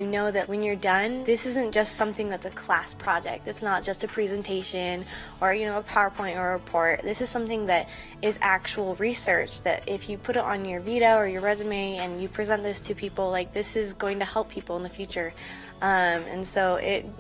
know that when you're done, this isn't just something that's a class project. It's not just a presentation or, a PowerPoint or a report. This is something that is actual research that if you put it on your Vita or your resume and you present this to people, like, this is going to help people in the future. And so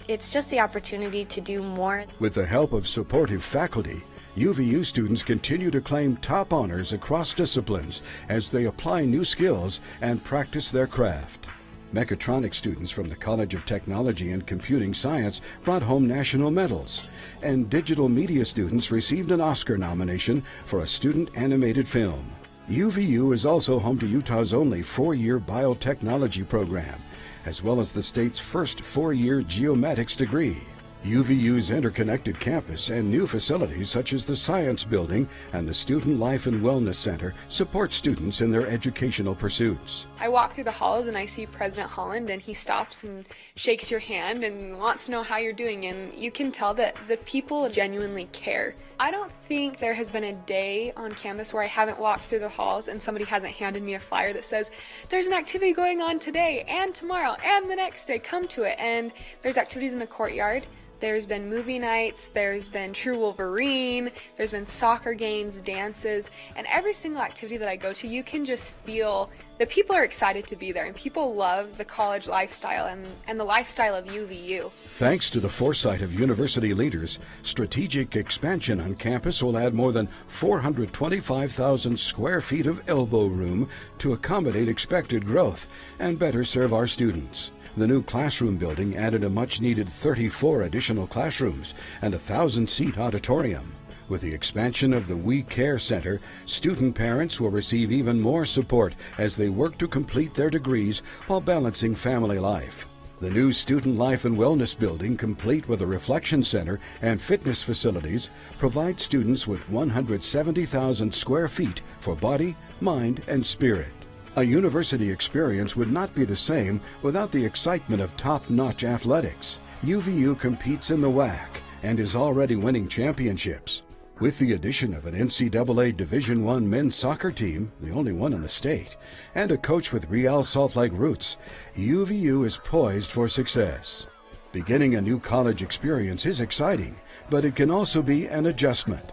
it's just the opportunity to do more. With the help of supportive faculty, UVU students continue to claim top honors across disciplines as they apply new skills and practice their craft. Mechatronics students from the College of Technology and Computing Science brought home national medals, and digital media students received an Oscar nomination for a student animated film. UVU is also home to Utah's only 4-year biotechnology program, as well as the state's first 4-year geomatics degree. UVU's interconnected campus and new facilities such as the Science Building and the Student Life and Wellness Center support students in their educational pursuits. I walk through the halls and I see President Holland, and he stops and shakes your hand and wants to know how you're doing, and you can tell that the people genuinely care. I don't think there has been a day on campus where I haven't walked through the halls and somebody hasn't handed me a flyer that says, there's an activity going on today and tomorrow and the next day, come to it. And there's activities in the courtyard. There's been movie nights, there's been True Wolverine, there's been soccer games, dances, and every single activity that I go to, you can just feel that people are excited to be there, and people love the college lifestyle and the lifestyle of UVU. Thanks to the foresight of university leaders, strategic expansion on campus will add more than 425,000 square feet of elbow room to accommodate expected growth and better serve our students. The new classroom building added a much-needed 34 additional classrooms and a 1,000-seat auditorium. With the expansion of the We Care Center, student parents will receive even more support as they work to complete their degrees while balancing family life. The new Student Life and Wellness Building, complete with a reflection center and fitness facilities, provides students with 170,000 square feet for body, mind, and spirit. A university experience would not be the same without the excitement of top-notch athletics. UVU competes in the WAC and is already winning championships. With the addition of an NCAA Division I men's soccer team, the only one in the state, and a coach with Real Salt Lake roots, UVU is poised for success. Beginning a new college experience is exciting, but it can also be an adjustment.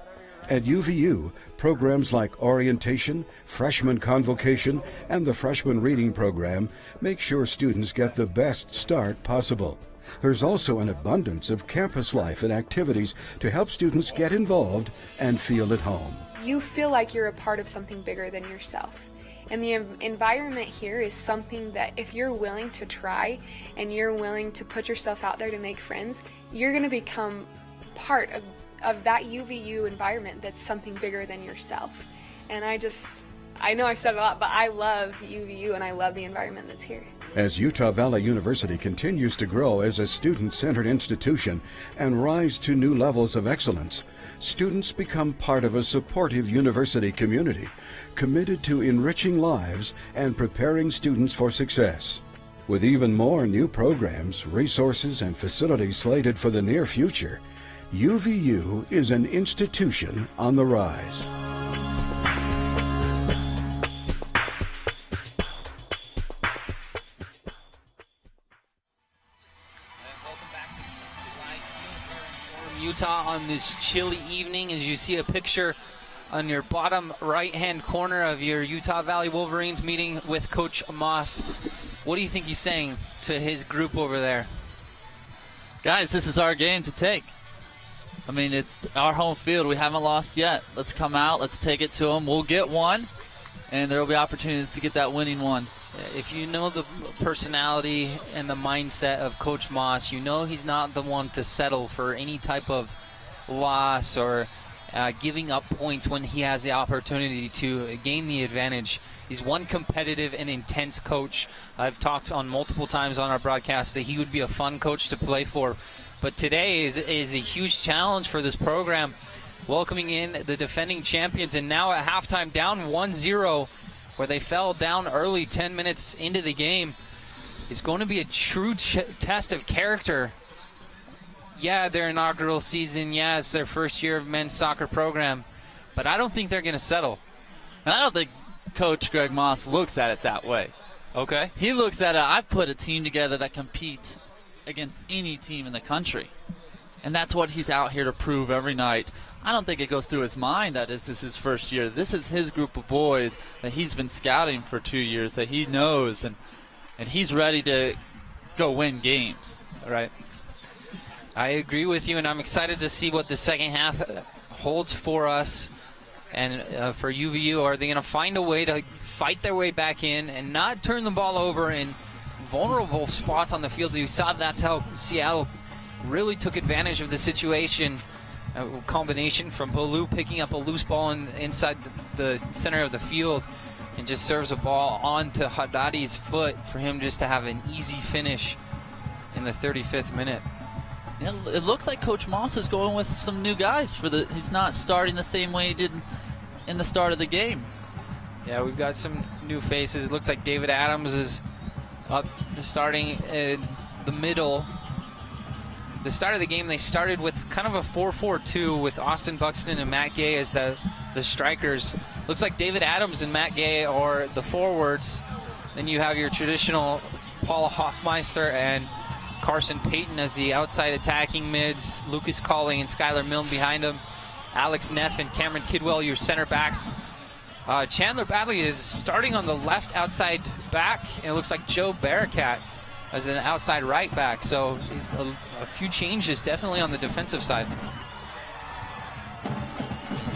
At UVU, programs like orientation, freshman convocation, and the freshman reading program make sure students get the best start possible. There's also an abundance of campus life and activities to help students get involved and feel at home. You feel like you're a part of something bigger than yourself. And the environment here is something that if you're willing to try and you're willing to put yourself out there to make friends, you're going to become part of that UVU environment that's something bigger than yourself. And I know I've said a lot, but I love UVU and I love the environment that's here. As Utah Valley University continues to grow as a student-centered institution and rise to new levels of excellence, students become part of a supportive university community committed to enriching lives and preparing students for success. With even more new programs, resources, and facilities slated for the near future, UVU is an institution on the rise. Utah on this chilly evening, as you see a picture on your bottom right-hand corner of your Utah Valley Wolverines meeting with Coach Moss. What do you think he's saying to his group over there? Guys, this is our game to take. I mean, it's our home field. We haven't lost yet. Let's come out. Let's take it to them. We'll get one, and there will be opportunities to get that winning one. If you know the personality and the mindset of Coach Moss, you know he's not the one to settle for any type of loss or giving up points when he has the opportunity to gain the advantage. He's one competitive and intense coach. I've talked on multiple times on our broadcast that he would be a fun coach to play for. But today is a huge challenge for this program, welcoming in the defending champions, and now at halftime down 1-0, where they fell down early 10 minutes into the game. It's going to be a true test of character. Yeah, their inaugural season. Yeah, it's their first year of men's soccer program. But I don't think they're going to settle. And I don't think Coach Greg Moss looks at it that way. Okay. He looks at it, I've put a team together that competes against any team in the country. And that's what he's out here to prove every night. I don't think it goes through his mind that this is his first year. This is his group of boys that he's been scouting for 2 years, that he knows, and he's ready to go win games. Right. I agree with you, and I'm excited to see what the second half holds for us. And for UVU, are they going to find a way to fight their way back in and not turn the ball over in vulnerable spots on the field? You saw that's how Seattle really took advantage of the situation. A combination from Bolu picking up a loose ball inside the center of the field and just serves a ball onto Haddadi's foot for him just to have an easy finish in the 35th minute. Yeah, it looks like Coach Moss is going with some new guys he's not starting the same way he did in the start of the game. Yeah, we've got some new faces. Looks like David Adams is up starting in the middle. The start of the game, they started with kind of a 4-4-2 with Austin Buxton and Matt Gay as the strikers. Looks like David Adams and Matt Gay are the forwards. Then you have your traditional Paul Hoffmeister and Carson Payton as the outside attacking mids. Lucas Colley and Skylar Milne behind him. Alex Neff and Cameron Kidwell, your center backs. Chandler Badley is starting on the left outside back, and it looks like Joe Barakat as an outside right back. So a few changes definitely on the defensive side.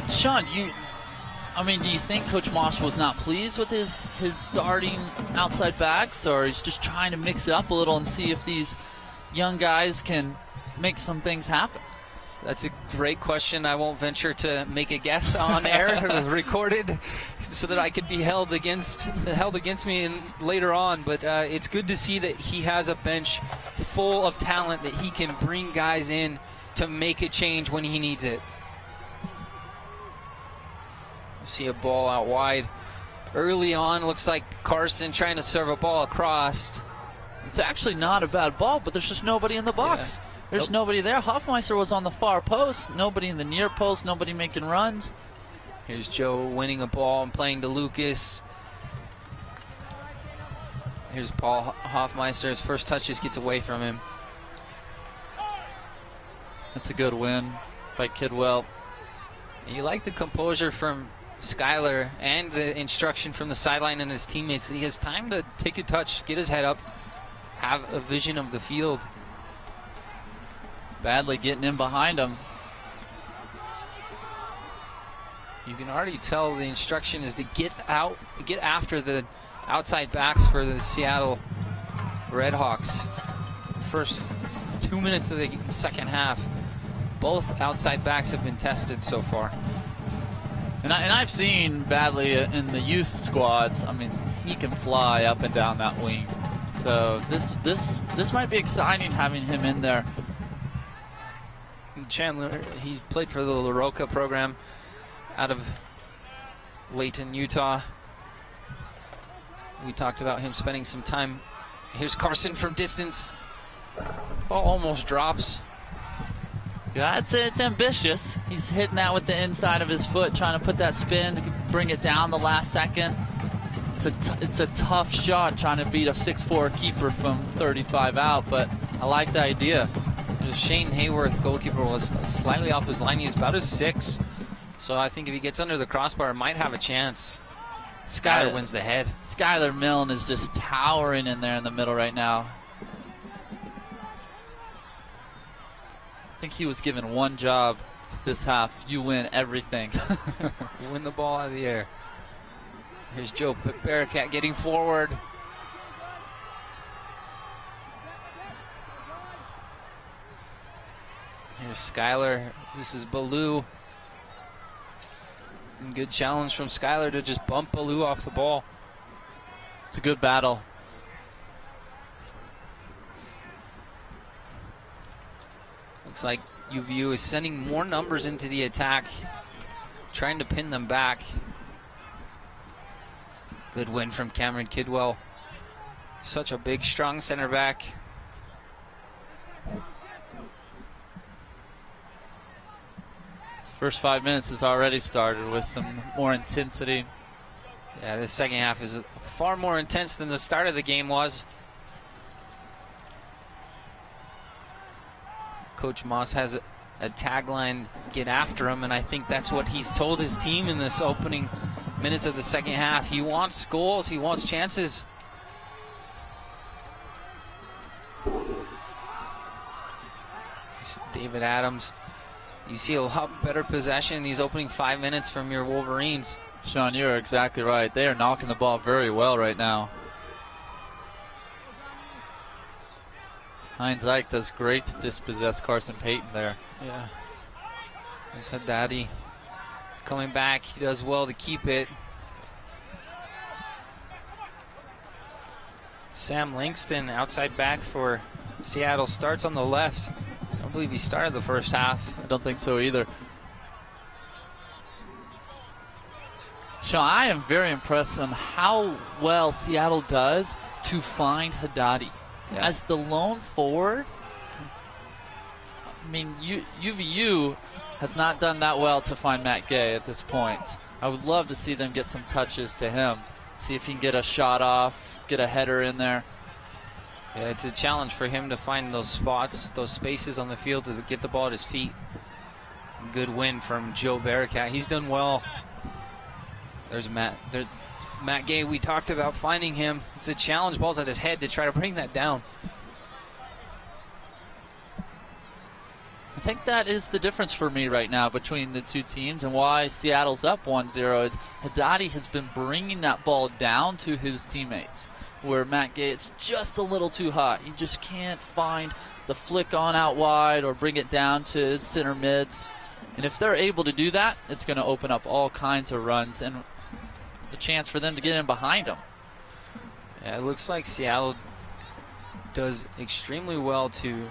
Sean, do you think Coach Moss was not pleased with his starting outside backs, or he's just trying to mix it up a little and see if these young guys can make some things happen? That's a great question. I won't venture to make a guess on air recorded so that I could be held against me later on. But it's good to see that he has a bench full of talent that he can bring guys in to make a change when he needs it. See a ball out wide early on. Looks like Carson trying to serve a ball across. It's actually not a bad ball, but there's just nobody in the box. Yeah. There's nobody there. Hoffmeister was on the far post. Nobody in the near post. Nobody making runs. Here's Joe winning a ball and playing to Lucas. Here's Paul Hoffmeister. His first touch just gets away from him. That's a good win by Kidwell. You like the composure from Skylar and the instruction from the sideline and his teammates. He has time to take a touch, get his head up, have a vision of the field. Badly getting in behind him. You can already tell the instruction is to get after the outside backs for the Seattle Redhawks. First 2 minutes of the second half, both outside backs have been tested so far. And I've seen Badley in the youth squads. I mean, he can fly up and down that wing. So this might be exciting having him in there. Chandler, he played for the LaRocca program out of Layton, Utah. We talked about him spending some time. Here's Carson from distance. Ball almost drops. Yeah, it's ambitious. He's hitting that with the inside of his foot, trying to put that spin to bring it down the last second. It's a tough shot trying to beat a 6'4" keeper from 35 out, but I like the idea. Shane Hayworth, goalkeeper, was slightly off his line. He was about a 6. So I think if he gets under the crossbar, might have a chance. Skylar wins the head. Skylar Milne is just towering in there in the middle right now. I think he was given one job this half. You win everything. You win the ball out of the air. Here's Joe Barakat getting forward. Here's Skylar. This is Ballou. And good challenge from Skylar to just bump Ballou off the ball. It's a good battle. Looks like UVU is sending more numbers into the attack, trying to pin them back. Good win from Cameron Kidwell. Such a big, strong center back. First 5 minutes has already started with some more intensity. Yeah, this second half is far more intense than the start of the game was. Coach Moss has a tagline, get after him, and I think that's what he's told his team in this opening minutes of the second half. He wants goals, he wants chances. David Adams, you see a lot better possession in these opening 5 minutes from your Wolverines. Sean, you're exactly right. They are knocking the ball very well right now. Heinz Ike does great to dispossess Carson Payton there. Yeah. I said Daddy coming back. He does well to keep it. Sam Langston, outside back for Seattle, starts on the left. I don't believe he started the first half. I don't think so either. Sean, I am very impressed on how well Seattle does to find Haddadi. Yeah. As the lone forward, I mean, UVU has not done that well to find Matt Gay at this point. I would love to see them get some touches to him, see if he can get a shot off, get a header in there. Yeah, it's a challenge for him to find those spots, those spaces on the field to get the ball at his feet. Good win from Joe Barakat. He's done well. There's Matt Gay. We talked about finding him. It's a challenge. Ball's at his head to try to bring that down. I think that is the difference for me right now between the two teams, and why Seattle's up 1-0 is Haddadi has been bringing that ball down to his teammates, where Matt Gay, it's just a little too hot. He just can't find the flick on out wide or bring it down to his center mids. And if they're able to do that, it's going to open up all kinds of runs and a chance for them to get in behind them. Yeah, it looks like Seattle does extremely well to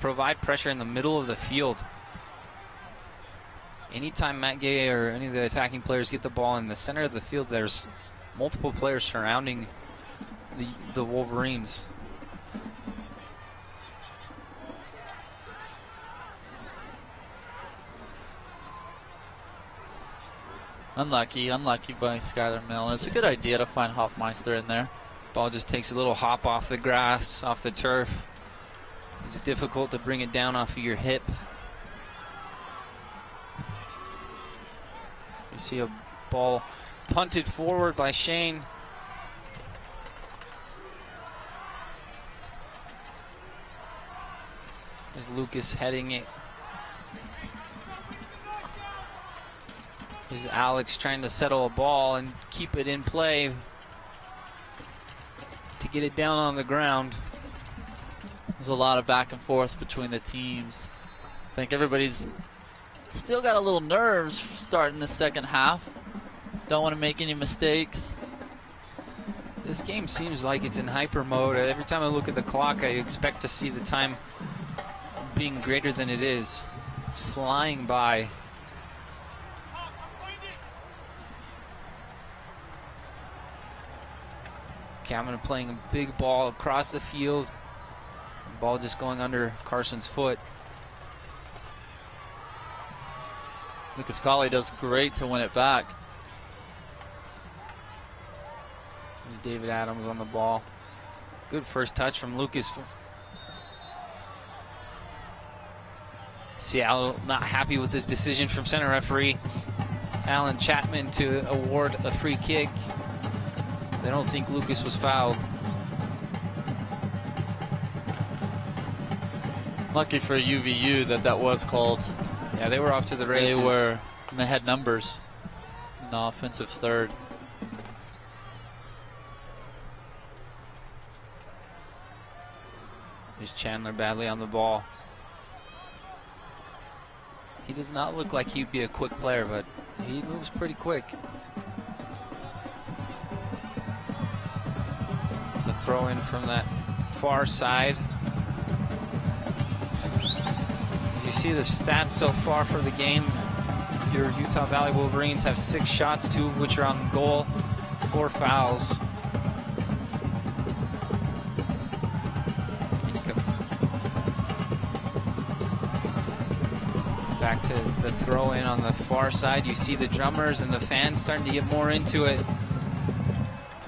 provide pressure in the middle of the field. Anytime Matt Gay or any of the attacking players get the ball in the center of the field, there's multiple players surrounding the Wolverines. Unlucky by Skylar Mill. It's a good idea to find Hoffmeister in there. Ball just takes a little hop off the grass, off the turf. It's difficult to bring it down off of your hip. You see a ball punted forward by Shane. There's Lucas heading it. There's Alex trying to settle a ball and keep it in play to get it down on the ground. There's a lot of back and forth between the teams. I think everybody's still got a little nerves starting the second half. Don't want to make any mistakes. This game seems like it's in hyper mode. Every time I look at the clock, I expect to see the time being greater than it is. It's flying by. Cameron playing a big ball across the field. Ball just going under Carson's foot. Lucas Colley does great to win it back. There's David Adams on the ball. Good first touch from Lucas. Seattle not happy with this decision from center referee Alan Chapman to award a free kick. They don't think Lucas was fouled. Lucky for UVU that was called. Yeah, they were off to the races. They had numbers in the offensive third. There's Chandler badly on the ball. He does not look like he'd be a quick player, but he moves pretty quick. It's a throw in from that far side. You see the stats so far for the game. Your Utah Valley Wolverines have 6 shots, 2 of which are on goal, 4 fouls. Back to the throw in on the far side. You see the drummers and the fans starting to get more into it.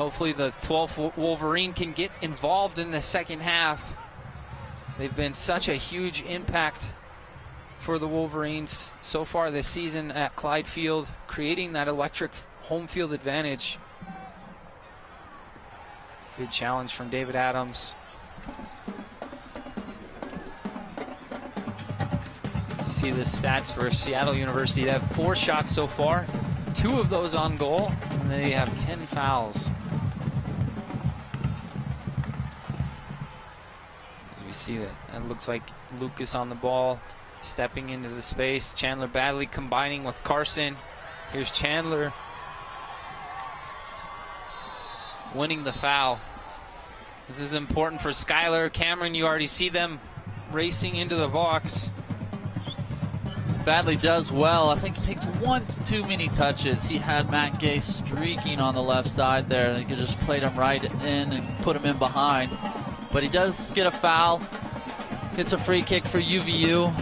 Hopefully the 12th Wolverine can get involved in the second half. They've been such a huge impact for the Wolverines so far this season at Clyde Field, creating that electric home field advantage. Good challenge from David Adams. See the stats for Seattle University. They have 4 shots so far, 2 of those on goal, and they have 10 fouls. As we see that, it looks like Lucas on the ball, stepping into the space. Chandler Badley combining with Carson. Here's Chandler winning the foul. This is important for Skylar. Cameron, you already see them racing into the box. Badley does well. I think it takes 1 to too many touches. He had Matt Gay streaking on the left side there. He could just played him right in and put him in behind. But he does get a foul. Gets a free kick for UVU.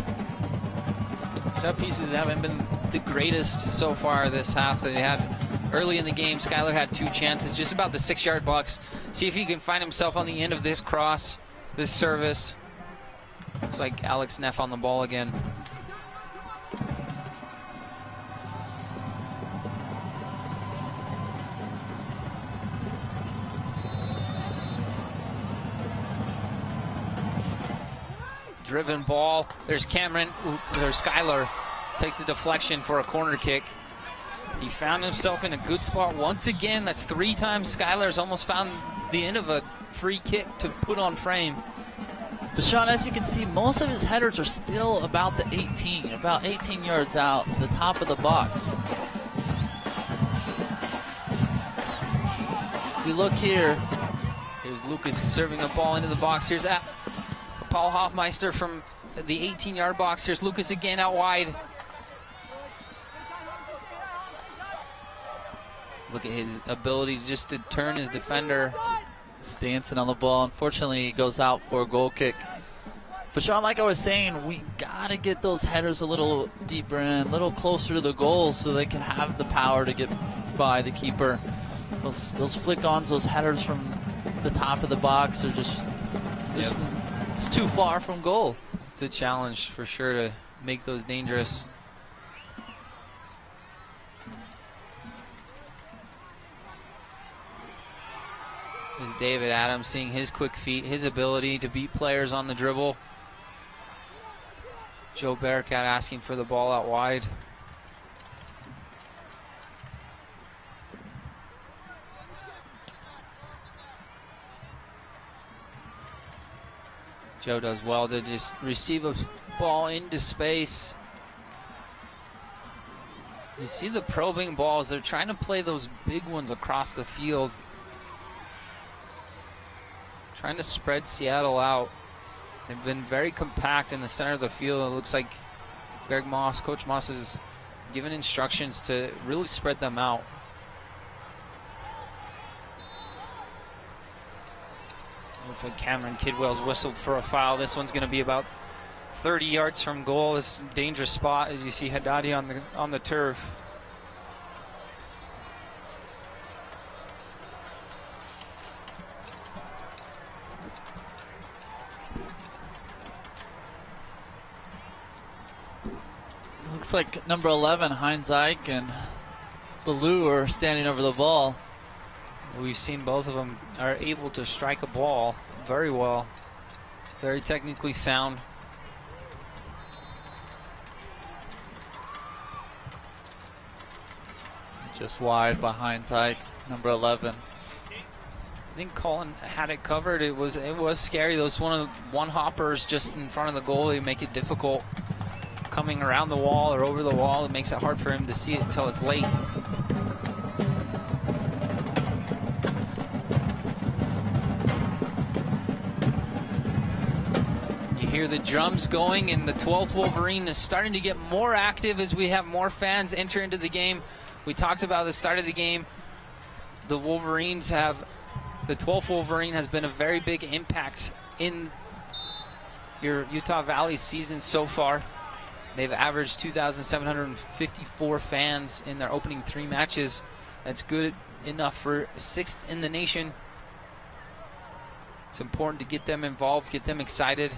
Set pieces haven't been the greatest so far this half. They had early in the game. Skylar had 2 chances, just about the 6-yard box. See if he can find himself on the end of this cross, this service. Looks like Alex Neff on the ball again. Driven ball. There's Cameron. There's Skylar. Takes the deflection for a corner kick. He found himself in a good spot once again. That's 3 times Skylar's almost found the end of a free kick to put on frame. But Sean, as you can see, most of his headers are still about the 18, about 18 yards out to the top of the box. If you look here, here's Lucas serving a ball into the box. Here's Paul Hoffmeister from the 18-yard box. Here's Lucas again out wide. Look at his ability just to turn his defender. He's dancing on the ball. Unfortunately, he goes out for a goal kick. But Sean, like I was saying, we got to get those headers a little deeper in, a little closer to the goal so they can have the power to get by the keeper. Those flick-ons, those headers from the top of the box are just it's too far from goal. It's a challenge for sure to make those dangerous. There's David Adams seeing his quick feet, his ability to beat players on the dribble. Joe Bearcat asking for the ball out wide. Joe does well to just receive a ball into space. You see the probing balls. They're trying to play those big ones across the field. Trying to spread Seattle out. They've been very compact in the center of the field. It looks like Greg Moss, Coach Moss, has given instructions to really spread them out. Looks like Cameron Kidwell's whistled for a foul. This one's going to be about 30 yards from goal. This dangerous spot as you see Haddadi on the turf. Looks like number 11, Heinz Ike, and Ballou are standing over the ball. We've seen both of them are able to strike a ball very well. Very technically sound. Just wide behind Ike, number 11. I think Colin had it covered. It was scary. Those one hoppers just in front of the goal. They make it difficult. Coming around the wall or over the wall, it makes it hard for him to see it until it's late. You hear the drums going, and the 12th Wolverine is starting to get more active as we have more fans enter into the game. We talked about the start of the game. The 12th Wolverine has been a very big impact in your Utah Valley season so far. They've averaged 2,754 fans in their opening 3 matches. That's good enough for 6th in the nation. It's important to get them involved, get them excited.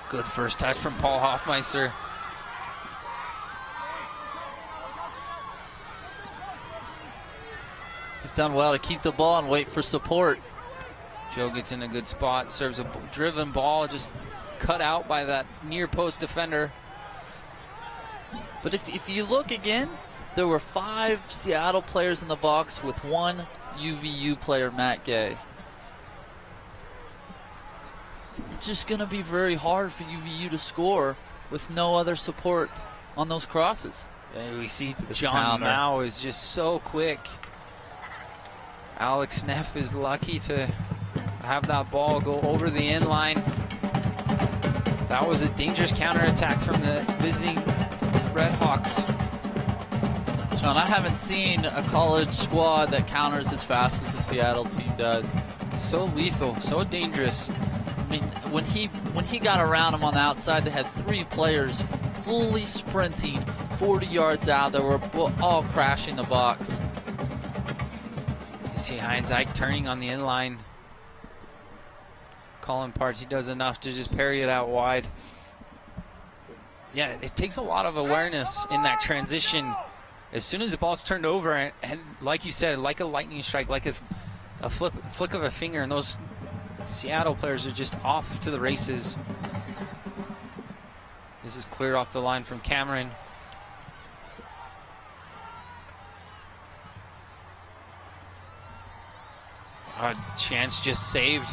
Good first touch from Paul Hoffmeister. He's done well to keep the ball and wait for support. Joe gets in a good spot, serves a driven ball, just cut out by that near post defender. But if you look again, there were 5 Seattle players in the box with 1 UVU player, Matt Gay. It's just going to be very hard for UVU to score with no other support on those crosses. And we see John Mao is just so quick. Alex Neff is lucky to have that ball go over the end line. That was a dangerous counterattack from the visiting Red Hawks. John, I haven't seen a college squad that counters as fast as the Seattle team does. So lethal, so dangerous. I mean, when he got around him on the outside, they had 3 players fully sprinting 40 yards out. They were all crashing the box. You see Heinz Ike turning on the inline. Colin Party does enough to just parry it out wide. Yeah, it takes a lot of awareness in that transition. As soon as the ball's turned over, and like you said, like a lightning strike, like a flick of a finger, and those Seattle players are just off to the races. This is cleared off the line from Cameron. A chance just saved.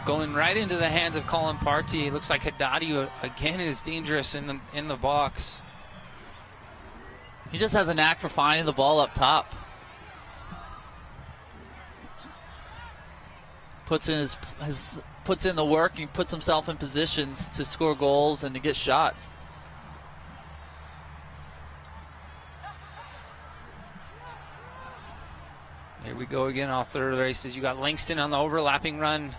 Going right into the hands of Colin Party. Looks like Haddadi again is dangerous in the box. He just has a knack for finding the ball up top. Puts in the work. He puts himself in positions to score goals and to get shots. Here we go again off the races. You got Langston on the overlapping run.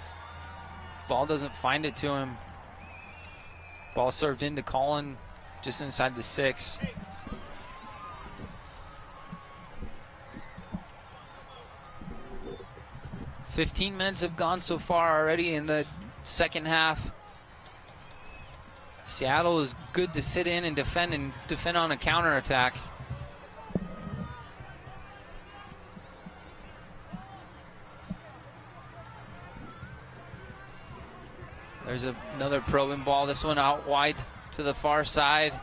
Ball doesn't find it to him. Ball served into Colin just inside the 6. "15 minutes have gone so far already in the second half. Seattle is good to sit in and defend on a counterattack. There's another probing ball. This one out wide to the far side.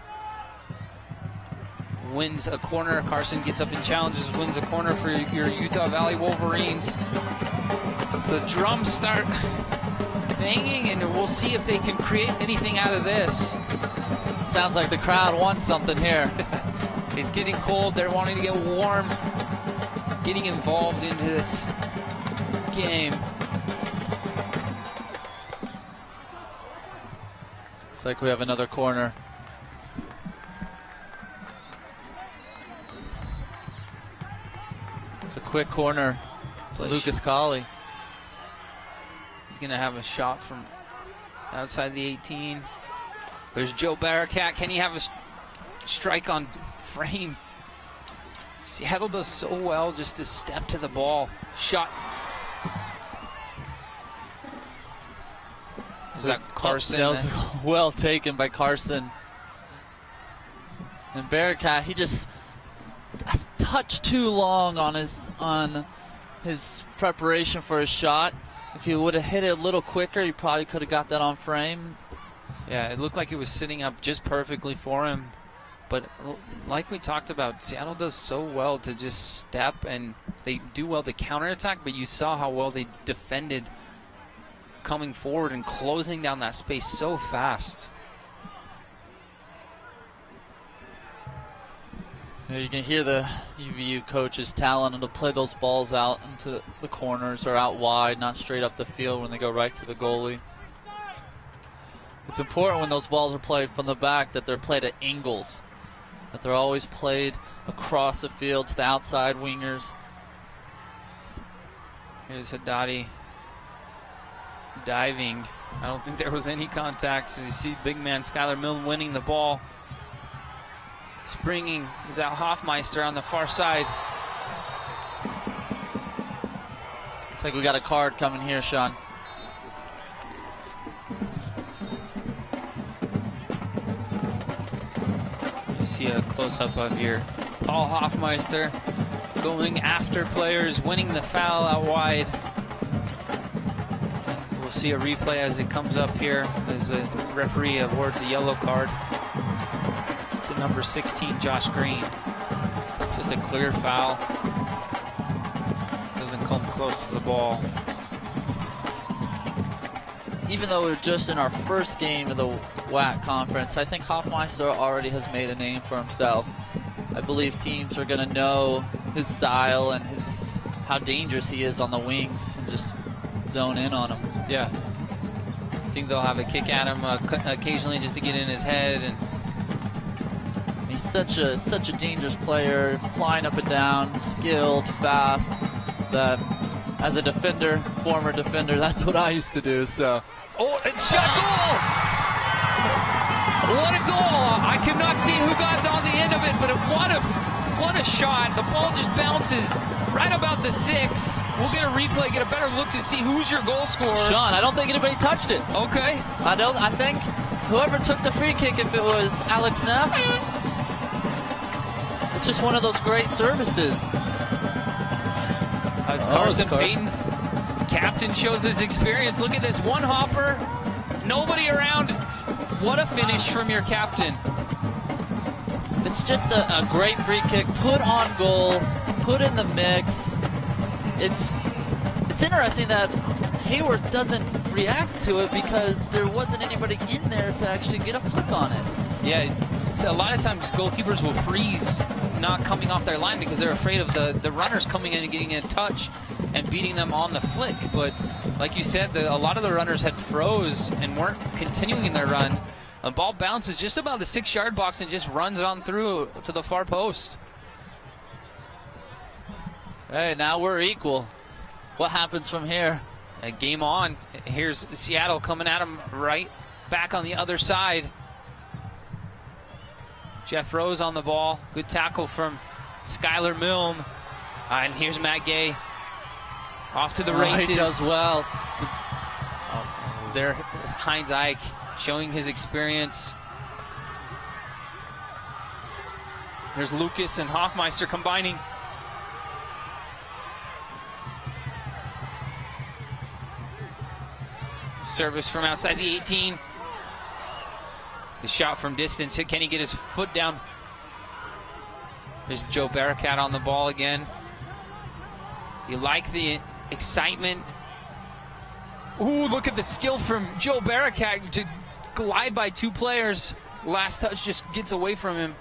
Wins a corner. Carson gets up and challenges, wins a corner for your Utah Valley Wolverines. The drums start banging, and we'll see if they can create anything out of this. Sounds like the crowd wants something here. It's getting cold. They're wanting to get warm, getting involved into this game. Looks like we have another corner. It's a quick corner to Lucas Colley. He's going to have a shot from outside the 18. There's Joe Barakat. Can he have a strike on frame? Seattle does so well just to step to the ball. Shot. Is that Carson? That was well taken by Carson. And Barakat, he just a touch too long on his preparation for his shot. If he would have hit it a little quicker, he probably could have got that on frame. Yeah, it looked like it was sitting up just perfectly for him. But like we talked about, Seattle does so well to just step, and they do well to counterattack, but you saw how well they defended coming forward and closing down that space so fast. You can hear the UVU coaches telling them to play those balls out into the corners or out wide, not straight up the field when they go right to the goalie. It's important when those balls are played from the back that they're played at angles, that they're always played across the field to the outside wingers. Here's Haddadi diving. I don't think there was any contact. So you see big man Skylar Milne winning the ball. Springing is out Hoffmeister on the far side. I think we got a card coming here, Sean. You see a close-up of your Paul Hoffmeister going after players, winning the foul out wide. We'll see a replay as it comes up here as the referee awards a yellow card to number 16, Josh Green. Just a clear foul. Doesn't come close to the ball. Even though we're just in our first game of the WAC conference, I think Hoffmeister already has made a name for himself. I believe teams are going to know his style and how dangerous he is on the wings and just zone in on him. Yeah. I think they'll have a kick at him occasionally just to get in his head. And he's such a dangerous player, flying up and down, skilled, fast, that as a defender, former defender, that's what I used to do. So, oh, it's shot goal! What a goal! I could not see who got on the end of it, but what a shot! The ball just bounces right about the 6. We'll get a replay, get a better look to see who's your goal scorer. Sean, I don't think anybody touched it. Okay. I think whoever took the free kick, if it was Alex Neff, it's just one of those great services. As Carson Payton, captain, shows his experience. Look at this, one hopper, nobody around. What a finish from your captain. It's just a great free kick, put on goal, put in the mix. It's interesting that Hayworth doesn't react to it because there wasn't anybody in there to actually get a flick on it. Yeah, so a lot of times goalkeepers will freeze not coming off their line because they're afraid of the runners coming in and getting a touch and beating them on the flick. But like you said, a lot of the runners had froze and weren't continuing their run. The ball bounces just about the 6-yard box and just runs on through to the far post. Hey, now we're equal. What happens from here? Game on. Here's Seattle coming at him right back on the other side. Jeff Rose on the ball. Good tackle from Skylar Milne. And here's Matt Gay. Off to the races. He does well. There, Heinz Ike showing his experience. There's Lucas and Hoffmeister combining. Service from outside the 18. The shot from distance. Can he get his foot down? There's Joe Barakat on the ball again. You like the excitement. Ooh, look at the skill from Joe Barakat to glide by 2 players. Last touch just gets away from him.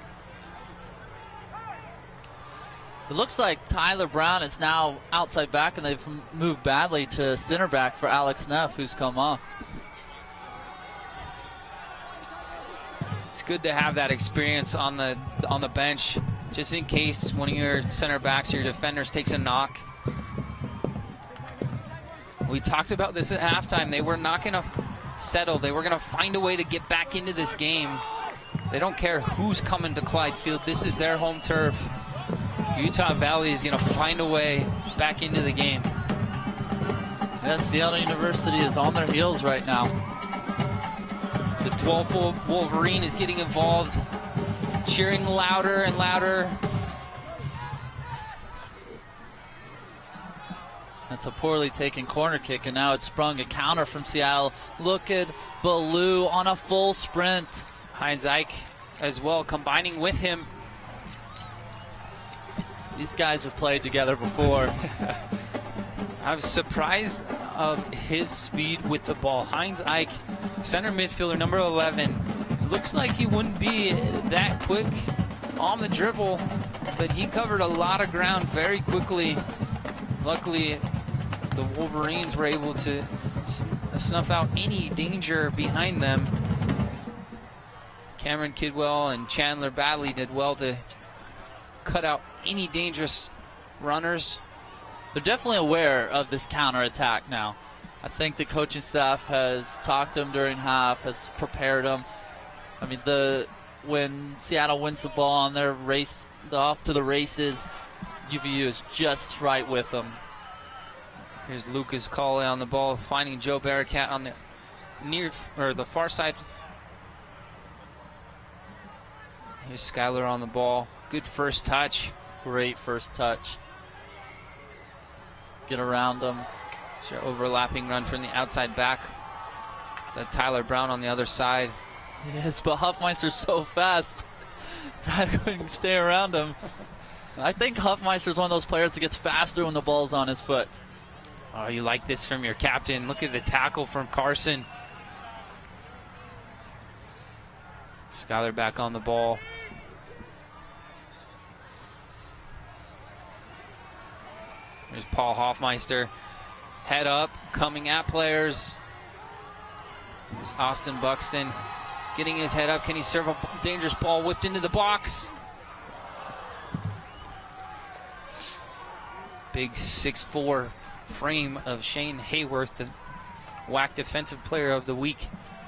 It looks like Tyler Brown is now outside back, and they've moved badly to center back for Alex Neff, who's come off. It's good to have that experience on the bench, just in case one of your center backs or your defenders takes a knock. We talked about this at halftime. They were not going to settle. They were going to find a way to get back into this game. They don't care who's coming to Clyde Field. This is their home turf. Utah Valley is going to find a way back into the game. Yeah, Seattle University is on their heels right now. The 12th Wolverine is getting involved, cheering louder and louder. That's a poorly taken corner kick, and now it's sprung a counter from Seattle. Look at Ballou on a full sprint. Heinz Ike as well, combining with him. These guys have played together before. I was surprised of his speed with the ball. Heinz Ike, center midfielder, number 11. Looks like he wouldn't be that quick on the dribble, but he covered a lot of ground very quickly. Luckily, the Wolverines were able to snuff out any danger behind them. Cameron Kidwell and Chandler Badley did well to cut out any dangerous runners. They're definitely aware of this counterattack now. I think the coaching staff has talked to them during half, has prepared them. I mean, the when Seattle wins the ball on their race, off to the races, UVU is just right with them. Here's Lucas Cauley on the ball, finding Joe Barracat on the the far side. Here's Skylar on the ball. Good first touch. Great first touch. Get around them. Overlapping run from the outside back. Tyler Brown on the other side. Yes, but Huffmeister's so fast. Tyler couldn't stay around him. I think Huffmeister's one of those players that gets faster when the ball's on his foot. Oh, you like this from your captain. Look at the tackle from Carson. Skylar back on the ball. There's Paul Hoffmeister. Head up, coming at players. There's Austin Buxton getting his head up. Can he serve a dangerous ball whipped into the box? Big 6'4" frame of Shane Hayworth, the WAC Defensive Player of the Week,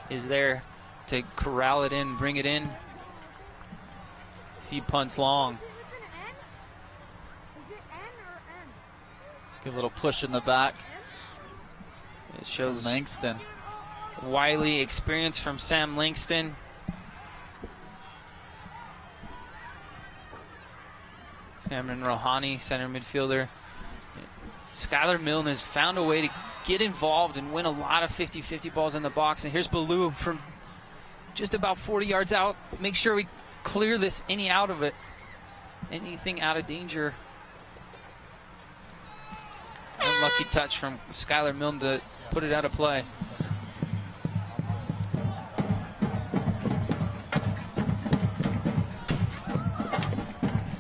is there to corral it in, bring it in. He punts long. Give a little push in the back. It shows Langston. Wily experience from Sam Langston. Cameron Rohani, center midfielder. Skylar Milne has found a way to get involved and win a lot of 50-50 balls in the box. And here's Ballou from just about 40 yards out. Make sure we clear this anything out of danger. Unlucky touch from Skylar Milne to put it out of play.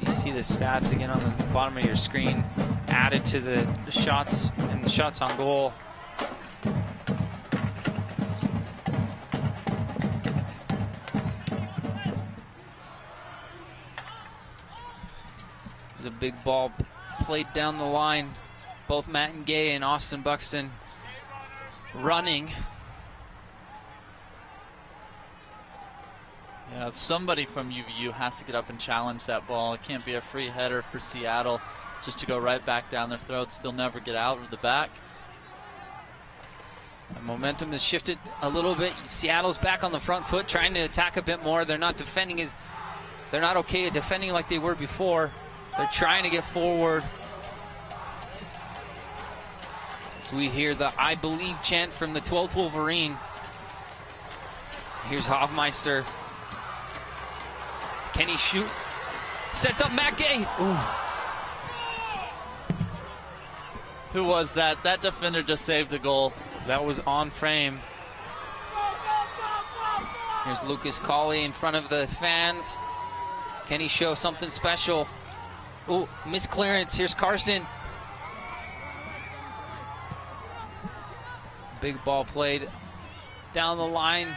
You see the stats again on the bottom of your screen, added to the shots and the shots on goal. There's a big ball played down the line. Both Matt and Gay and Austin Buxton running. Yeah, somebody from UVU has to get up and challenge that ball. It can't be a free header for Seattle just to go right back down their throats. They'll never get out of the back. The momentum has shifted a little bit. Seattle's back on the front foot, trying to attack a bit more. They're not defending they're not okay at defending like they were before. They're trying to get forward. So we hear the "I believe" chant from the 12th Wolverine. Here's Hoffmeister. Can he shoot? Sets up Matt Gay. Ooh. Who was that? That defender just saved a goal. That was on frame. Here's Lucas Cauley in front of the fans. Can he show something special? Ooh, misclearance. Here's Carson. Big ball played down the line.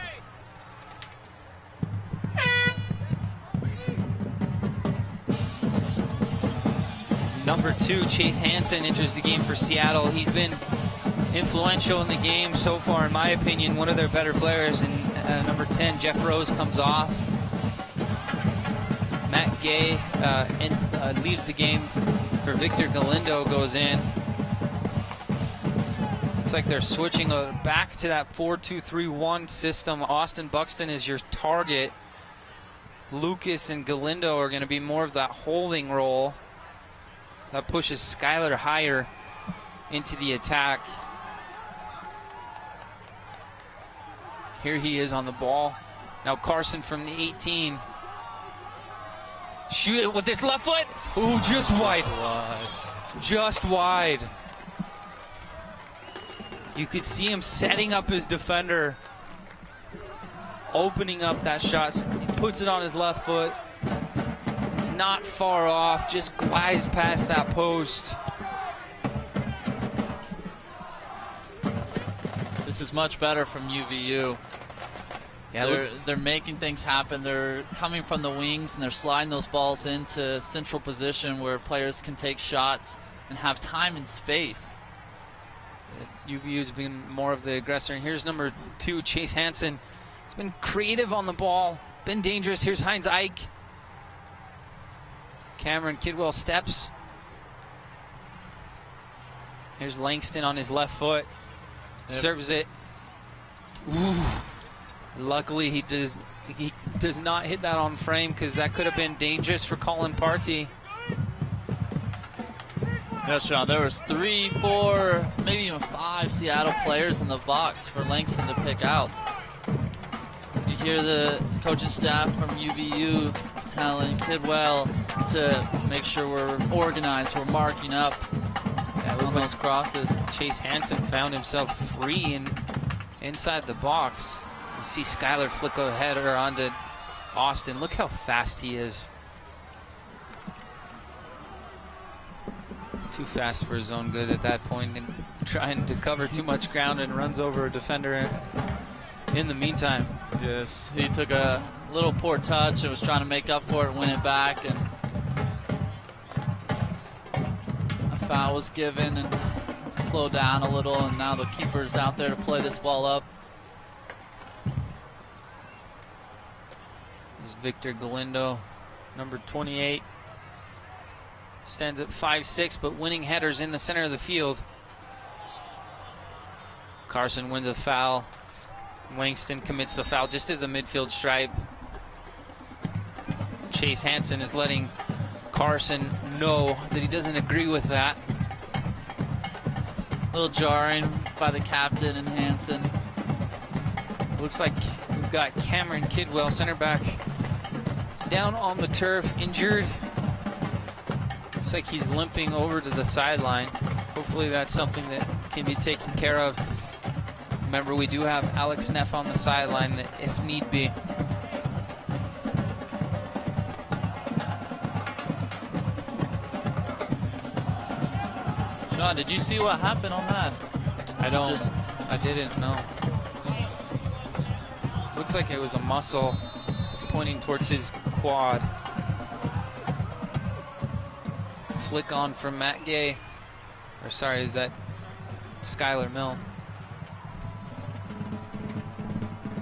Number 2, Chase Hansen, enters the game for Seattle. He's been influential in the game so far, in my opinion, one of their better players. And number 10, Jeff Rose, comes off. Matt Gay leaves the game for Victor Galindo, goes in. Looks like they're switching back to that 4-2-3-1 system. Austin Buxton is your target. Lucas and Galindo are going to be more of that holding role. That pushes Skylar higher into the attack. Here he is on the ball. Now Carson from the 18. Shoot it with his left foot. Ooh, just wide. Just wide. You could see him setting up his defender, opening up that shot. He puts it on his left foot. It's not far off, just glides past that post. This is much better from UVU. Yeah, they're making things happen. They're coming from the wings and they're sliding those balls into central position where players can take shots and have time and space. UVU's been more of the aggressor. And here's number 2, Chase Hansen. He's been creative on the ball. been dangerous. Here's Heinz Ike. Cameron Kidwell steps. Here's Langston on his left foot. Serves it. Ooh. Luckily, he does not hit that on frame, because that could have been dangerous for Colin Partey. Yes, Sean, there was 3, 4, maybe even 5 Seattle players in the box for Langston to pick out. You hear the coaching staff from UVU telling Kidwell to make sure we're organized, we're marking up on those crosses. Chase Hansen found himself free inside the box. You see Skylar flick a header onto Austin. Look how fast he is. Too fast for his own good at that point, and trying to cover too much ground, and runs over a defender in the meantime. Yes, he took a little poor touch and was trying to make up for it, win it back, and a foul was given and slowed down a little, and now the keeper's out there to play this ball up. This is Victor Galindo, number 28. Stands at 5'6", but winning headers in the center of the field. Carson wins a foul. Langston commits the foul just at the midfield stripe. Chase Hansen is letting Carson know that he doesn't agree with that. A little jarring by the captain and Hansen. Looks like we've got Cameron Kidwell, center back, down on the turf, injured. Looks like he's limping over to the sideline. Hopefully that's something that can be taken care of. Remember, we do have Alex Neff on the sideline if need be. Sean, did you see what happened on that? I didn't know. Looks like it was a muscle. It's pointing towards his quad. Flick on from Matt Gay. Or sorry, is that Skylar Mill?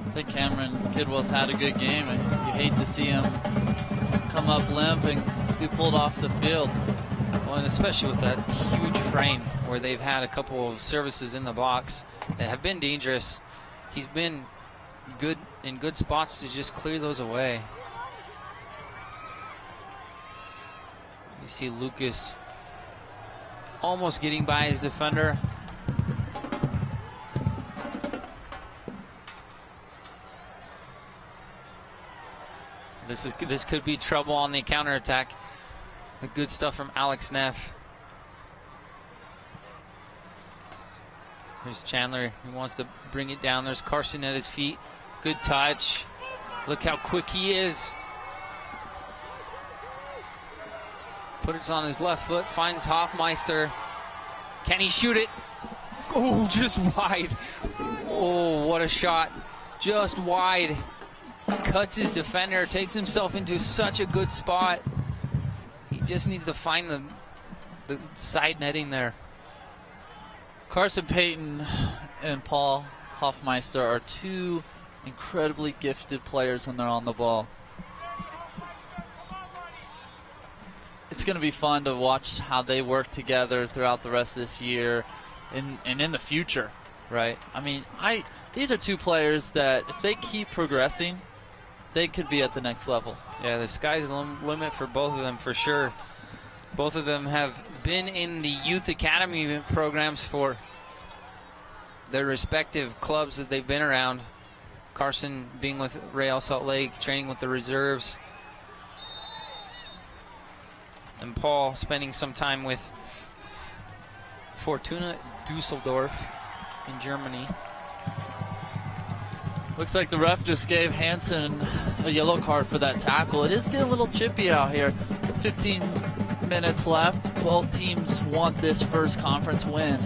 I think Cameron Kidwell's had a good game, and you hate to see him come up limp and be pulled off the field. Well, and especially with that huge frame where they've had a couple of services in the box that have been dangerous. He's been good in good spots to just clear those away. You see Lucas almost getting by his defender. This could be trouble on the counterattack. Good stuff from Alex Neff. Here's Chandler. He wants to bring it down. There's Carson at his feet. Good touch. Look how quick he is. Puts it on his left foot. Finds Hoffmeister. Can he shoot it? Oh, just wide. Oh, what a shot. Just wide. Cuts his defender. Takes himself into such a good spot. He just needs to find the side netting there. Carson Payton and Paul Hoffmeister are two incredibly gifted players when they're on the ball. It's going to be fun to watch how they work together throughout the rest of this year and in the future, right? I mean, these are two players that if they keep progressing, they could be at the next level. Yeah, the sky's the limit for both of them for sure. Both of them have been in the youth academy programs for their respective clubs that they've been around. Carson being with Real Salt Lake, training with the reserves. And Paul spending some time with Fortuna Dusseldorf in Germany. Looks like the ref just gave Hansen a yellow card for that tackle. It is getting a little chippy out here. 15 minutes left. Both teams want this first conference win.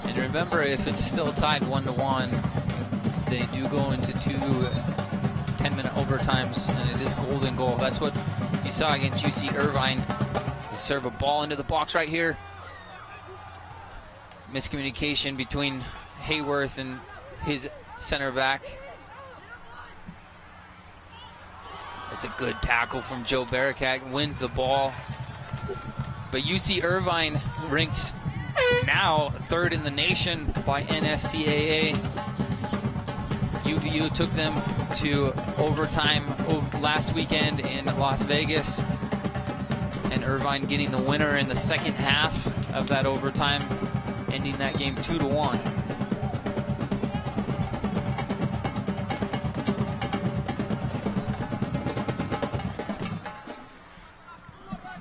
And remember, if it's still tied 1-1, they do go into two 10-minute overtimes, and it is golden goal. That's what you saw against UC Irvine. They serve a ball into the box right here. Miscommunication between Hayworth and his center back. It's a good tackle from Joe Barakat, wins the ball. But UC Irvine ranked now 3rd in the nation by NCAA. UVU took them to overtime last weekend in Las Vegas, and Irvine getting the winner in the second half of that overtime, ending that game 2-1.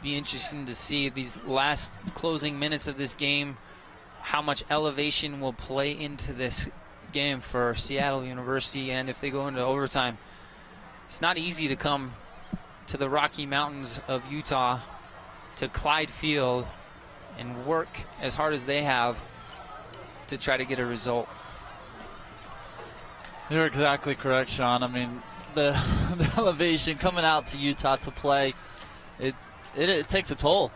Be interesting to see these last closing minutes of this game, how much elevation will play into this game for Seattle University, and if they go into overtime. It's not easy to come to the Rocky Mountains of Utah, to Clyde Field, and work as hard as they have to try to get a result. You're exactly correct, Sean. I mean, the elevation coming out to Utah to play, it takes a toll.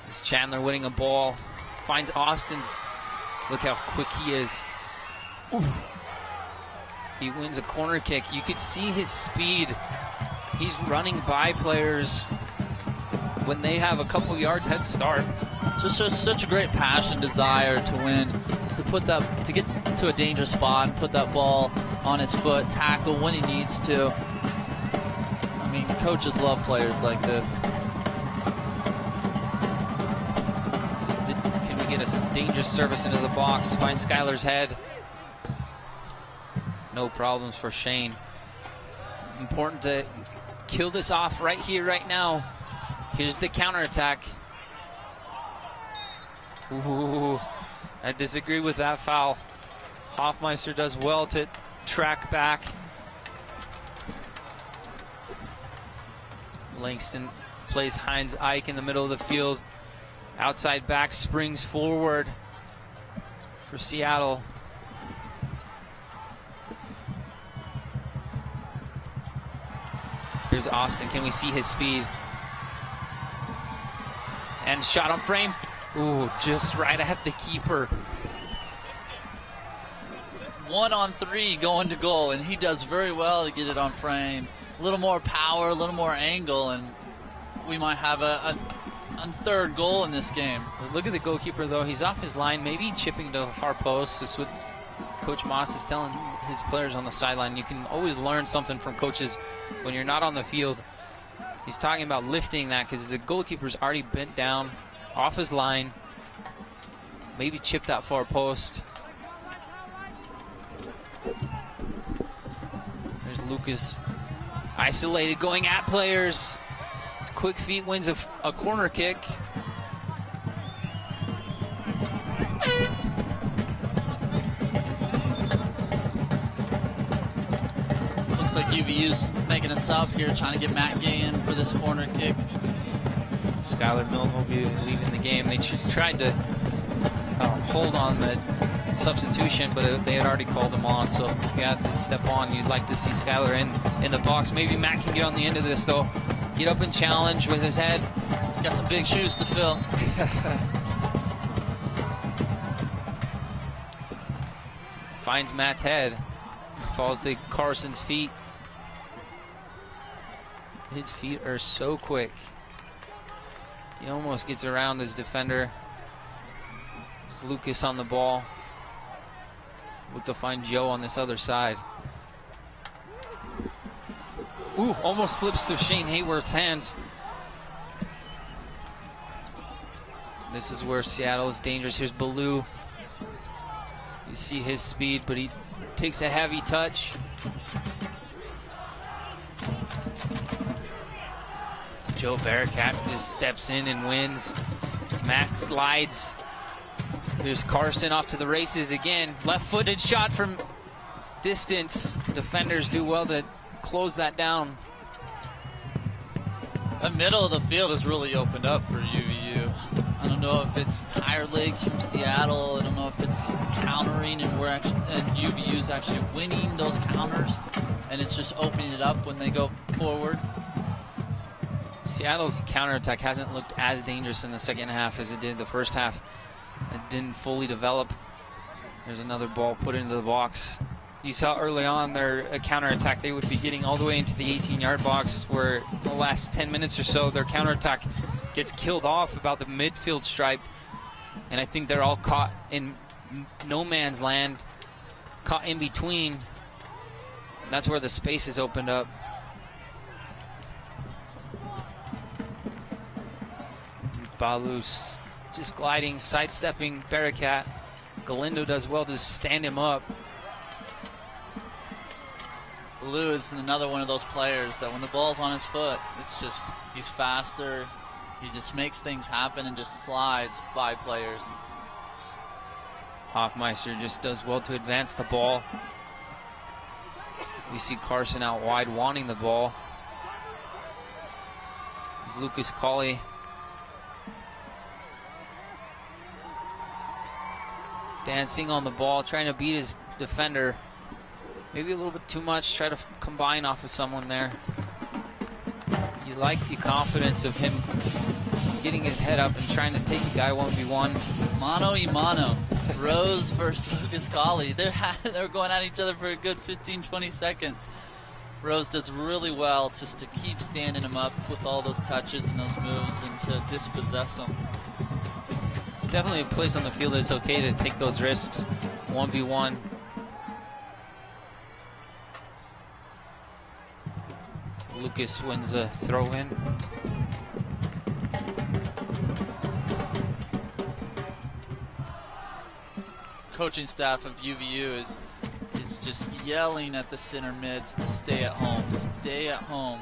It's Chandler winning a ball, finds Austin's. Look how quick he is. Ooh. He wins a corner kick. You could see his speed. He's running by players when they have a couple yards head start. Just such a great passion, desire to win, to get to a dangerous spot, and put that ball on his foot, tackle when he needs to. I mean, coaches love players like this. Get a dangerous service into the box, finds Skylar's head. No problems for Shane. Important to kill this off right here, right now. Here's the counterattack. Ooh, I disagree with that foul. Hoffmeister does well to track back. Langston plays Heinz Ike in the middle of the field. Outside back springs forward for Seattle. Here's Austin. Can we see his speed? And shot on frame. Ooh, just right at the keeper. 1-on-3 going to goal, and he does very well to get it on frame. A little more power, a little more angle, and we might have a third goal in this game. Look at the goalkeeper, though. He's off his line, maybe chipping to the far post. This is what Coach Moss is telling his players on the sideline. You can always learn something from coaches when you're not on the field. He's talking about lifting that because the goalkeeper's already bent down off his line. Maybe chip that far post. There's Lucas isolated, going at players. His quick feet wins a corner kick. Looks like UVU's making a sub here, trying to get Matt Gay in for this corner kick. Skylar Milne will be leaving the game. They tried to hold on the substitution, but they had already called him on, so you had to step on. You'd like to see Skylar in the box. Maybe Matt can get on the end of this, though. Get up and challenge with his head. He's got some big shoes to fill. Finds Matt's head. Falls to Carson's feet. His feet are so quick. He almost gets around his defender. There's Lucas on the ball. Look to find Joe on this other side. Ooh, almost slips through Shane Hayworth's hands. This is where Seattle is dangerous. Here's Ballou. You see his speed, but he takes a heavy touch. Joe Barakat just steps in and wins. Matt slides. Here's Carson off to the races again. Left-footed shot from distance. Defenders do well to close that down. The middle of the field has really opened up for UVU. I don't know if it's tired legs from Seattle. I don't know if it's countering and UVU's actually winning those counters, and it's just opening it up when they go forward. Seattle's counterattack hasn't looked as dangerous in the second half as it did the first half. It didn't fully develop. There's another ball put into the box. You saw early on their counterattack, they would be getting all the way into the 18-yard box, where in the last 10 minutes or so, their counterattack gets killed off about the midfield stripe. And I think they're all caught in no man's land, caught in between. That's where the space is opened up. Balus just gliding, sidestepping Bearcat. Galindo does well to stand him up. Blue is another one of those players that when the ball's on his foot, it's just, he's faster. He just makes things happen and just slides by players. Hoffmeister just does well to advance the ball. We see Carson out wide wanting the ball. It's Lucas Colley. Dancing on the ball, trying to beat his defender. Maybe a little bit too much, try to combine off of someone there. You like the confidence of him getting his head up and trying to take the guy 1v1. Mano y mano. Rose versus Lucas Colley. They're going at each other for a good 15-20 seconds. Rose does really well just to keep standing him up with all those touches and those moves and to dispossess him. It's definitely a place on the field that it's okay to take those risks. 1v1. Lucas wins a throw-in. Coaching staff of UVU is just yelling at the center mids to stay at home. Stay at home.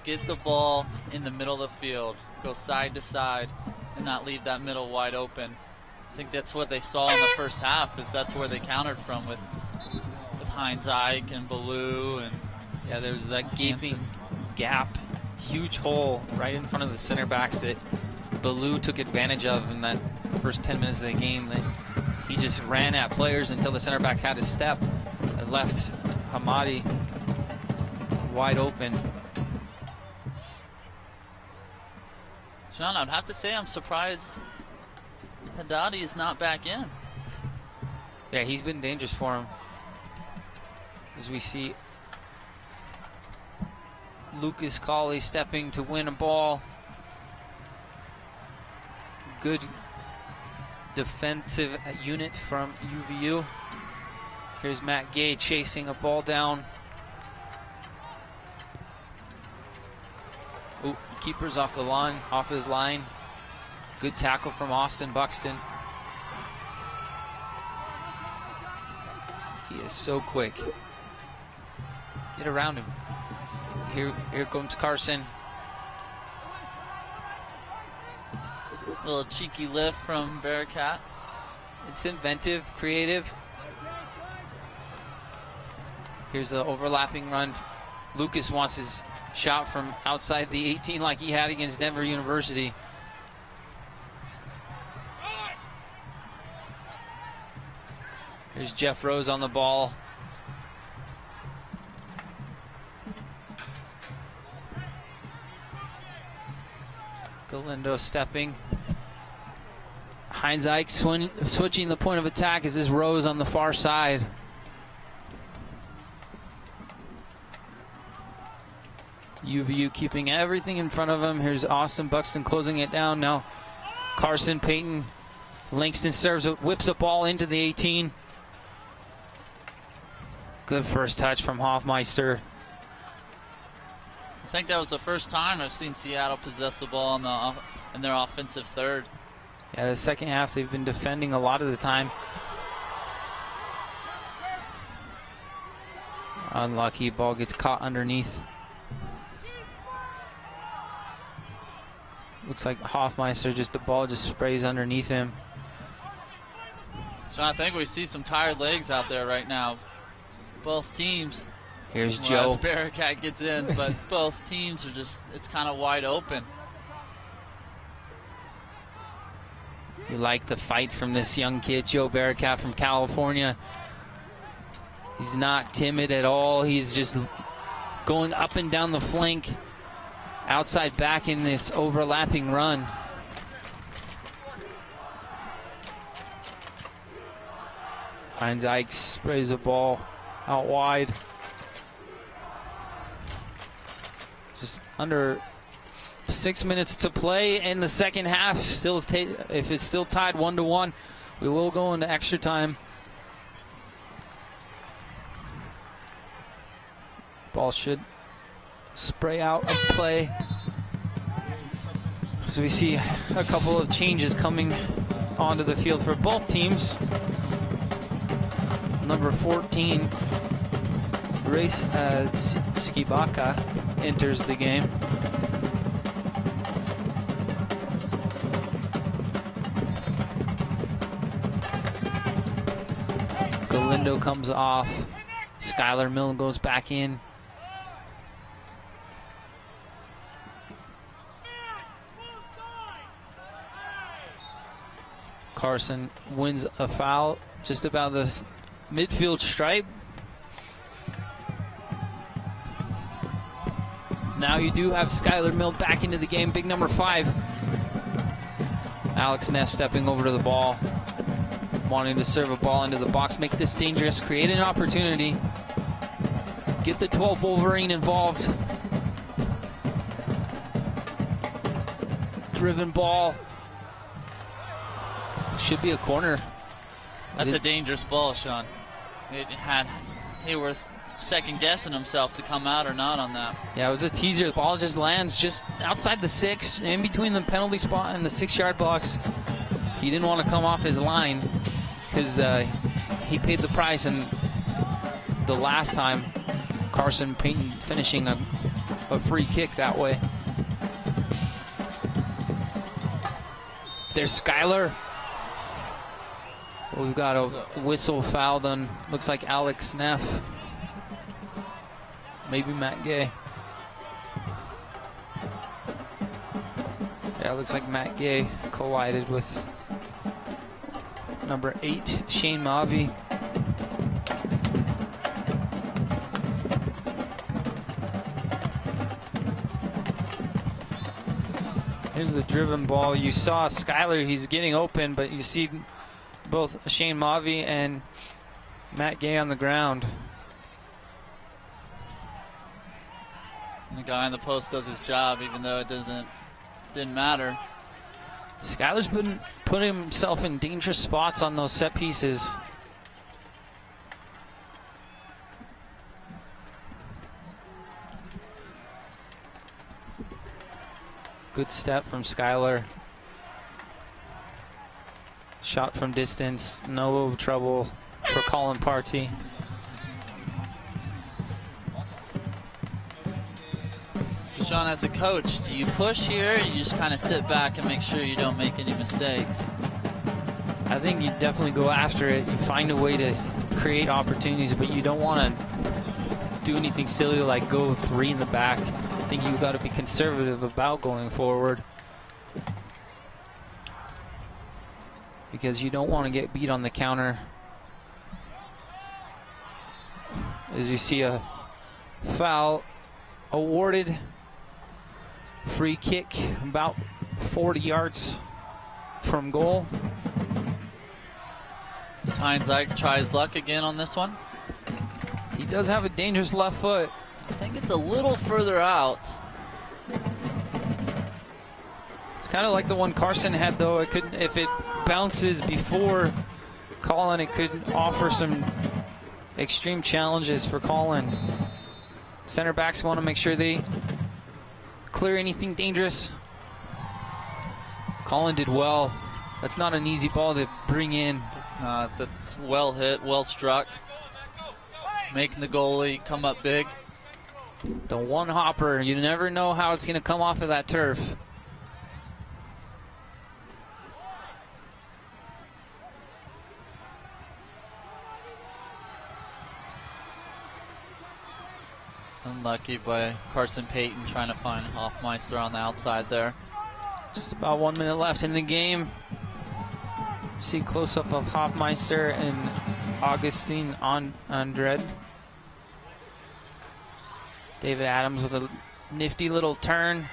Get the ball in the middle of the field. Go side to side and not leave that middle wide open. I think that's what they saw in the first half, is that's where they countered from with Heinz Ike and Ballou. And yeah, there's that gaping gap, huge hole right in front of the center backs that Ballou took advantage of in that first 10 minutes of the game. That he just ran at players until the center back had to step and left Hamadi wide open. John, I'd have to say I'm surprised Haddadi is not back in. Yeah, he's been dangerous for him. As we see Lucas Colley stepping to win a ball. Good defensive unit from UVU. Here's Matt Gay chasing a ball down. Ooh, keeper's off the line, off his line. Good tackle from Austin Buxton. He is so quick. Get around him. Here comes Carson. Little cheeky lift from Bearcat. It's inventive, creative. Here's the overlapping run. Lucas wants his shot from outside the 18 like he had against Denver University. Here's Jeff Rose on the ball. Galindo stepping. Heinz Ike switching the point of attack as this Rose on the far side. UVU keeping everything in front of him. Here's Austin Buxton closing it down. Now Carson Payton. Langston serves, whips a ball into the 18. Good first touch from Hoffmeister. I think that was the first time I've seen Seattle possess the ball in their offensive third. Yeah, the second half they've been defending a lot of the time. Unlucky, ball gets caught underneath. Looks like Hoffmeister, the ball just sprays underneath him. So I think we see some tired legs out there right now. Both teams. Here's Joe. Bearcat gets in, but both teams are it's kind of wide open. You like the fight from this young kid, Joe Bearcat from California. He's not timid at all. He's just going up and down the flank, outside back in this overlapping run. Heinz Ike sprays a ball out wide. Just under 6 minutes to play in the second half. Still, if it's still tied 1-1, we will go into extra time. Ball should spray out of play. So we see a couple of changes coming onto the field for both teams. Number 14, Race Skibaka enters the game. Galindo comes off. Skylar Milne goes back in. Carson wins a foul just about the midfield stripe. Now you do have Skylar Milne back into the game, big number 5. Alex Neff stepping over to the ball, wanting to serve a ball into the box, make this dangerous, create an opportunity, get the 12 Wolverine involved. Driven ball. Should be a corner. That's a dangerous ball, Sean. It had Hayworth second guessing himself to come out or not on that. Yeah, it was a teaser. The ball just lands just outside the 6, in between the penalty spot and the 6-yard box. He didn't want to come off his line because he paid the price, and the last time Carson Payton finishing a free kick that way. There's Skylar. We've got a whistle foul done. Looks like Alex Neff. Maybe Matt Gay. Yeah, it looks like Matt Gay collided with number 8, Shane Mavi. Here's the driven ball. You saw Skylar, he's getting open, but you see both Shane Mavi and Matt Gay on the ground. And the guy on the post does his job, even though it didn't matter. Skylar's been putting himself in dangerous spots on those set pieces. Good step from Skylar. Shot from distance, no trouble for Colin Partey. So Sean, as a coach, do you push here, or you just kind of sit back and make sure you don't make any mistakes? I think you definitely go after it. You find a way to create opportunities, but you don't want to do anything silly like go 3 in the back. I think you've got to be conservative about going forward, because you don't want to get beat on the counter. As you see a foul awarded, free kick about 40 yards from goal. Does Heinzike try his luck again on this one? He does have a dangerous left foot. I think it's a little further out. It's kind of like the one Carson had, though. It couldn't, if it bounces before Colin, it could offer some extreme challenges for Colin. Center backs want to make sure they clear anything dangerous. Colin did well. That's not an easy ball to bring in. It's not. That's well hit, well struck. Making the goalie come up big. The one hopper, you never know how it's going to come off of that turf. Unlucky by Carson Payton trying to find Hoffmeister on the outside there. Just about 1 minute left in the game. See close-up of Hoffmeister and Augustine Andred. David Adams with a nifty little turn.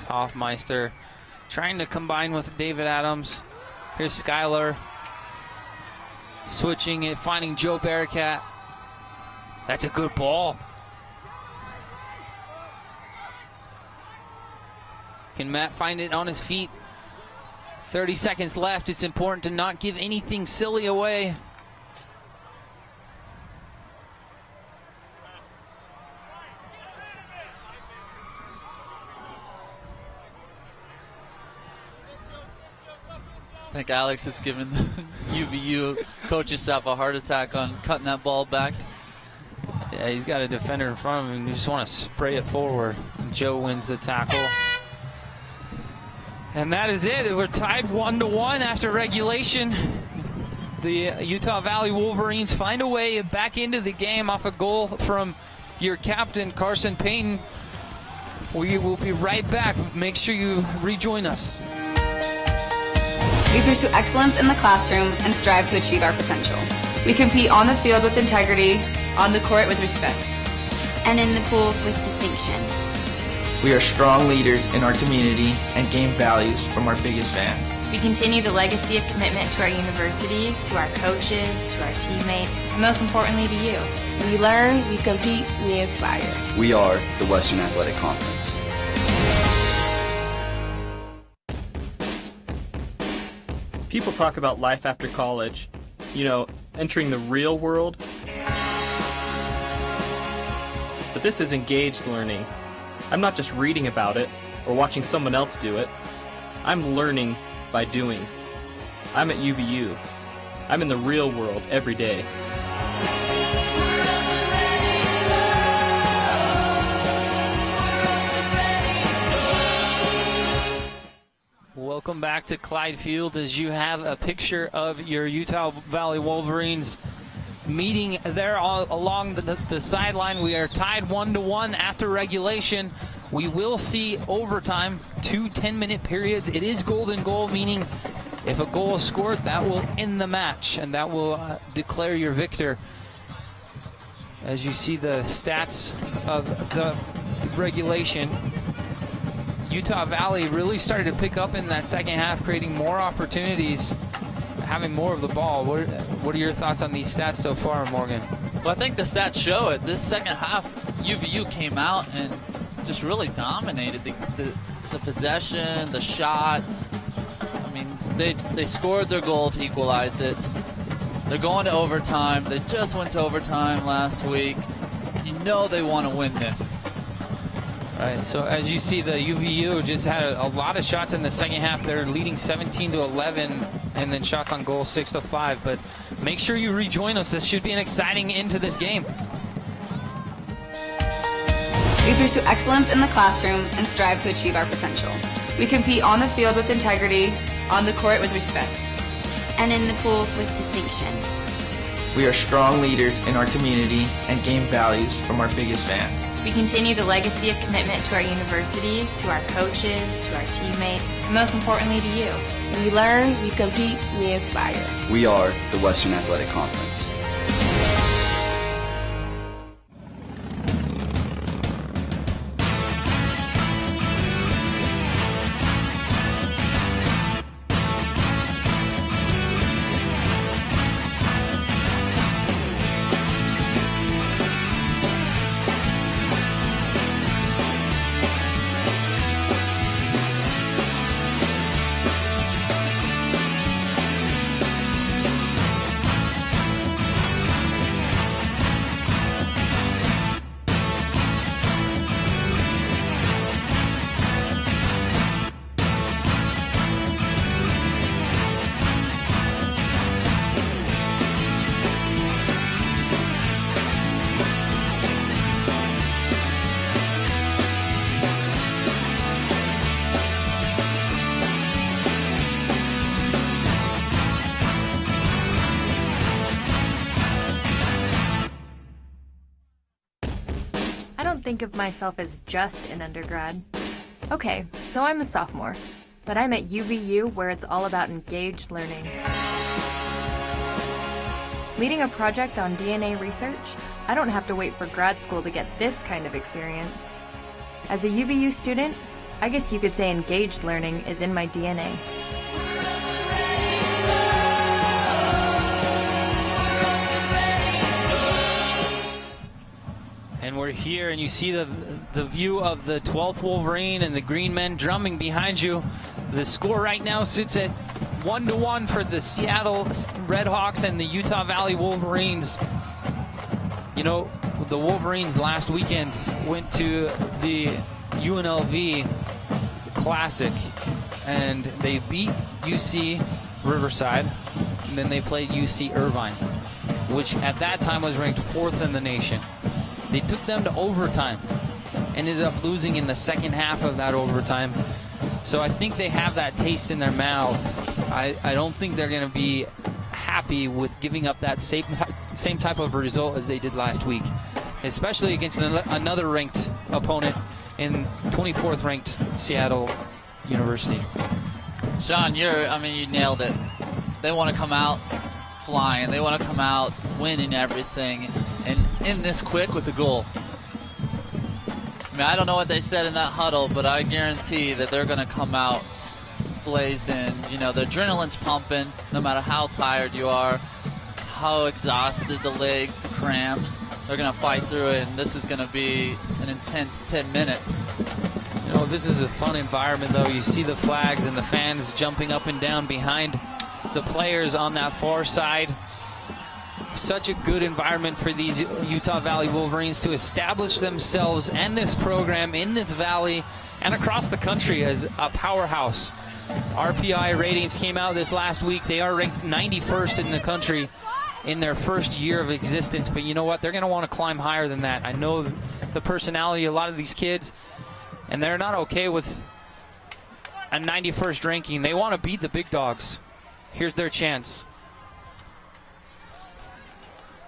Hoffmeister trying to combine with David Adams. Here's Skylar switching it, finding Joe Barakat. That's a good ball. Can Matt find it on his feet? 30 seconds left. It's important to not give anything silly away. I think Alex is giving the UVU coaching staff a heart attack on cutting that ball back. Yeah, he's got a defender in front of him. You just want to spray it forward. And Joe wins the tackle. And that is it. We're tied 1-1 after regulation. The Utah Valley Wolverines find a way back into the game off a goal from your captain, Carson Payton. We will be right back. Make sure you rejoin us. We pursue excellence in the classroom and strive to achieve our potential. We compete on the field with integrity, on the court with respect, and in the pool with distinction. We are strong leaders in our community and gain values from our biggest fans. We continue the legacy of commitment to our universities, to our coaches, to our teammates, and most importantly to you. We learn, we compete, we inspire. We are the Western Athletic Conference. People talk about life after college, entering the real world. But this is engaged learning. I'm not just reading about it or watching someone else do it. I'm learning by doing. I'm at UVU. I'm in the real world every day. Welcome back to Clyde Field as you have a picture of your Utah Valley Wolverines meeting there along the sideline. We are tied 1-1 after regulation. We will see overtime, 2 10-minute periods. It is golden goal, meaning if a goal is scored, that will end the match, and that will declare your victor. As you see the stats of the regulation, Utah Valley really started to pick up in that second half, creating more opportunities, having more of the ball. What are your thoughts on these stats so far, Morgan? Well, I think the stats show it. This second half, UVU came out and just really dominated the possession, the shots. I mean, they scored their goal to equalize it. They're going to overtime. They just went to overtime last week. You know they want to win this. Right, so as you see, the UVU just had a lot of shots in the second half. They're leading 17-11, and then shots on goal 6-5. But make sure you rejoin us. This should be an exciting end to this game. We pursue excellence in the classroom and strive to achieve our potential. We compete on the field with integrity, on the court with respect, and in the pool with distinction. We are strong leaders in our community and gain values from our biggest fans. We continue the legacy of commitment to our universities, to our coaches, to our teammates, and most importantly to you. We learn, we compete, we inspire. We are the Western Athletic Conference. Think of myself as just an undergrad. Okay, so I'm a sophomore, but I'm at UVU where it's all about engaged learning. Leading a project on DNA research, I don't have to wait for grad school to get this kind of experience. As a UVU student, I guess you could say engaged learning is in my DNA. And we're here, and you see the view of the 12th Wolverine and the green men drumming behind you. The score right now sits at 1-1 for the Seattle Redhawks and the Utah Valley Wolverines. You know, the Wolverines last weekend went to the UNLV Classic, and they beat UC Riverside, and then they played UC Irvine, which at that time was ranked 4th in the nation. They took them to overtime, ended up losing in the second half of that overtime. So I think they have that taste in their mouth. I don't think they're going to be happy with giving up that same type of result as they did last week, especially against another ranked opponent in 24th ranked Seattle University. Sean, you nailed it. They want to come out flying. They want to come out winning everything and end this quick with a goal. I mean, I don't know what they said in that huddle, but I guarantee that they're going to come out blazing. You know, the adrenaline's pumping no matter how tired you are, how exhausted the legs, the cramps. They're going to fight through it, and this is going to be an intense 10 minutes. You know, this is a fun environment, though. You see the flags and the fans jumping up and down behind the players on that far side. Such a good environment for these Utah Valley Wolverines to establish themselves and this program in this valley and across the country as a powerhouse. RPI ratings came out this last week. They are ranked 91st in the country in their first year of existence, but you know what? They're going to want to climb higher than that. I know the personality of a lot of these kids, and they're not okay with a 91st ranking. They want to beat the big dogs. Here's their chance.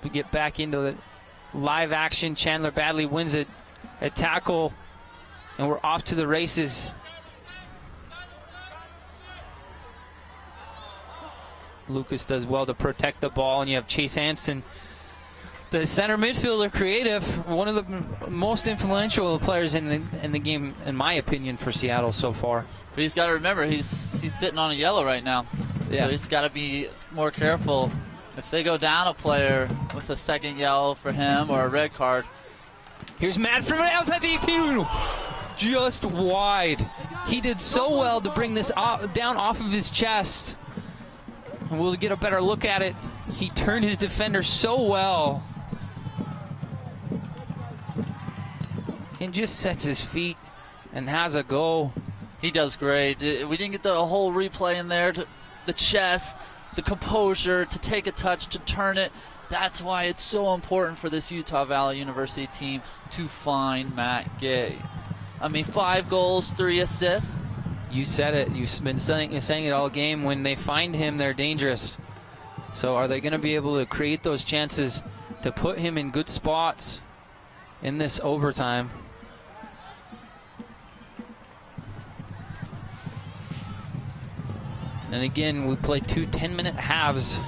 We get back into the live action. Chandler Badley wins a tackle, and we're off to the races. Lucas does well to protect the ball, and you have Chase Hansen, the center midfielder, creative, one of the most influential players in the game, in my opinion, for Seattle so far. But he's got to remember, he's sitting on a yellow right now. Yeah. So he's got to be more careful. If they go down a player with a second yellow for him or a red card. Here's Matt from outside the 18. Just wide. He did so well to bring this down off of his chest. And we'll get a better look at it. He turned his defender so well. And just sets his feet and has a go. He does great. We didn't get the whole replay in there. The chest, the composure, to take a touch, to turn it. That's why it's so important for this Utah Valley University team to find Matt Gay. I mean, 5 goals, 3 assists. You said it. You've been saying it all game. When they find him, they're dangerous. So are they going to be able to create those chances to put him in good spots in this overtime? And again, we play 2 10-minute halves.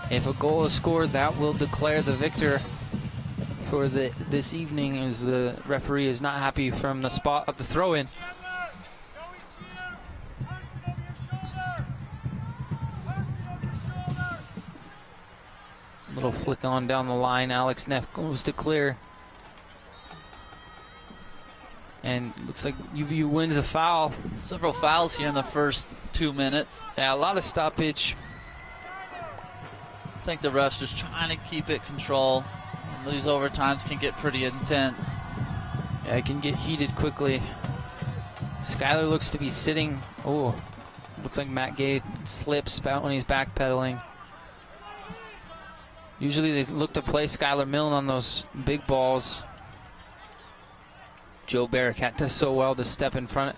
If a goal is scored, that will declare the victor for this evening, as the referee is not happy from the spot of the throw-in. Little flick on down the line. Alex Neff goes to clear. And looks like UVU wins a foul. Several fouls here in the first 2 minutes. Yeah, a lot of stoppage. I think the refs just trying to keep it control. And these overtimes can get pretty intense. Yeah, it can get heated quickly. Skyler looks to be sitting. Oh, looks like Matt Gay slips about when he's backpedaling. Usually they look to play Skylar Milne on those big balls. Joe Barricat does so well to step in front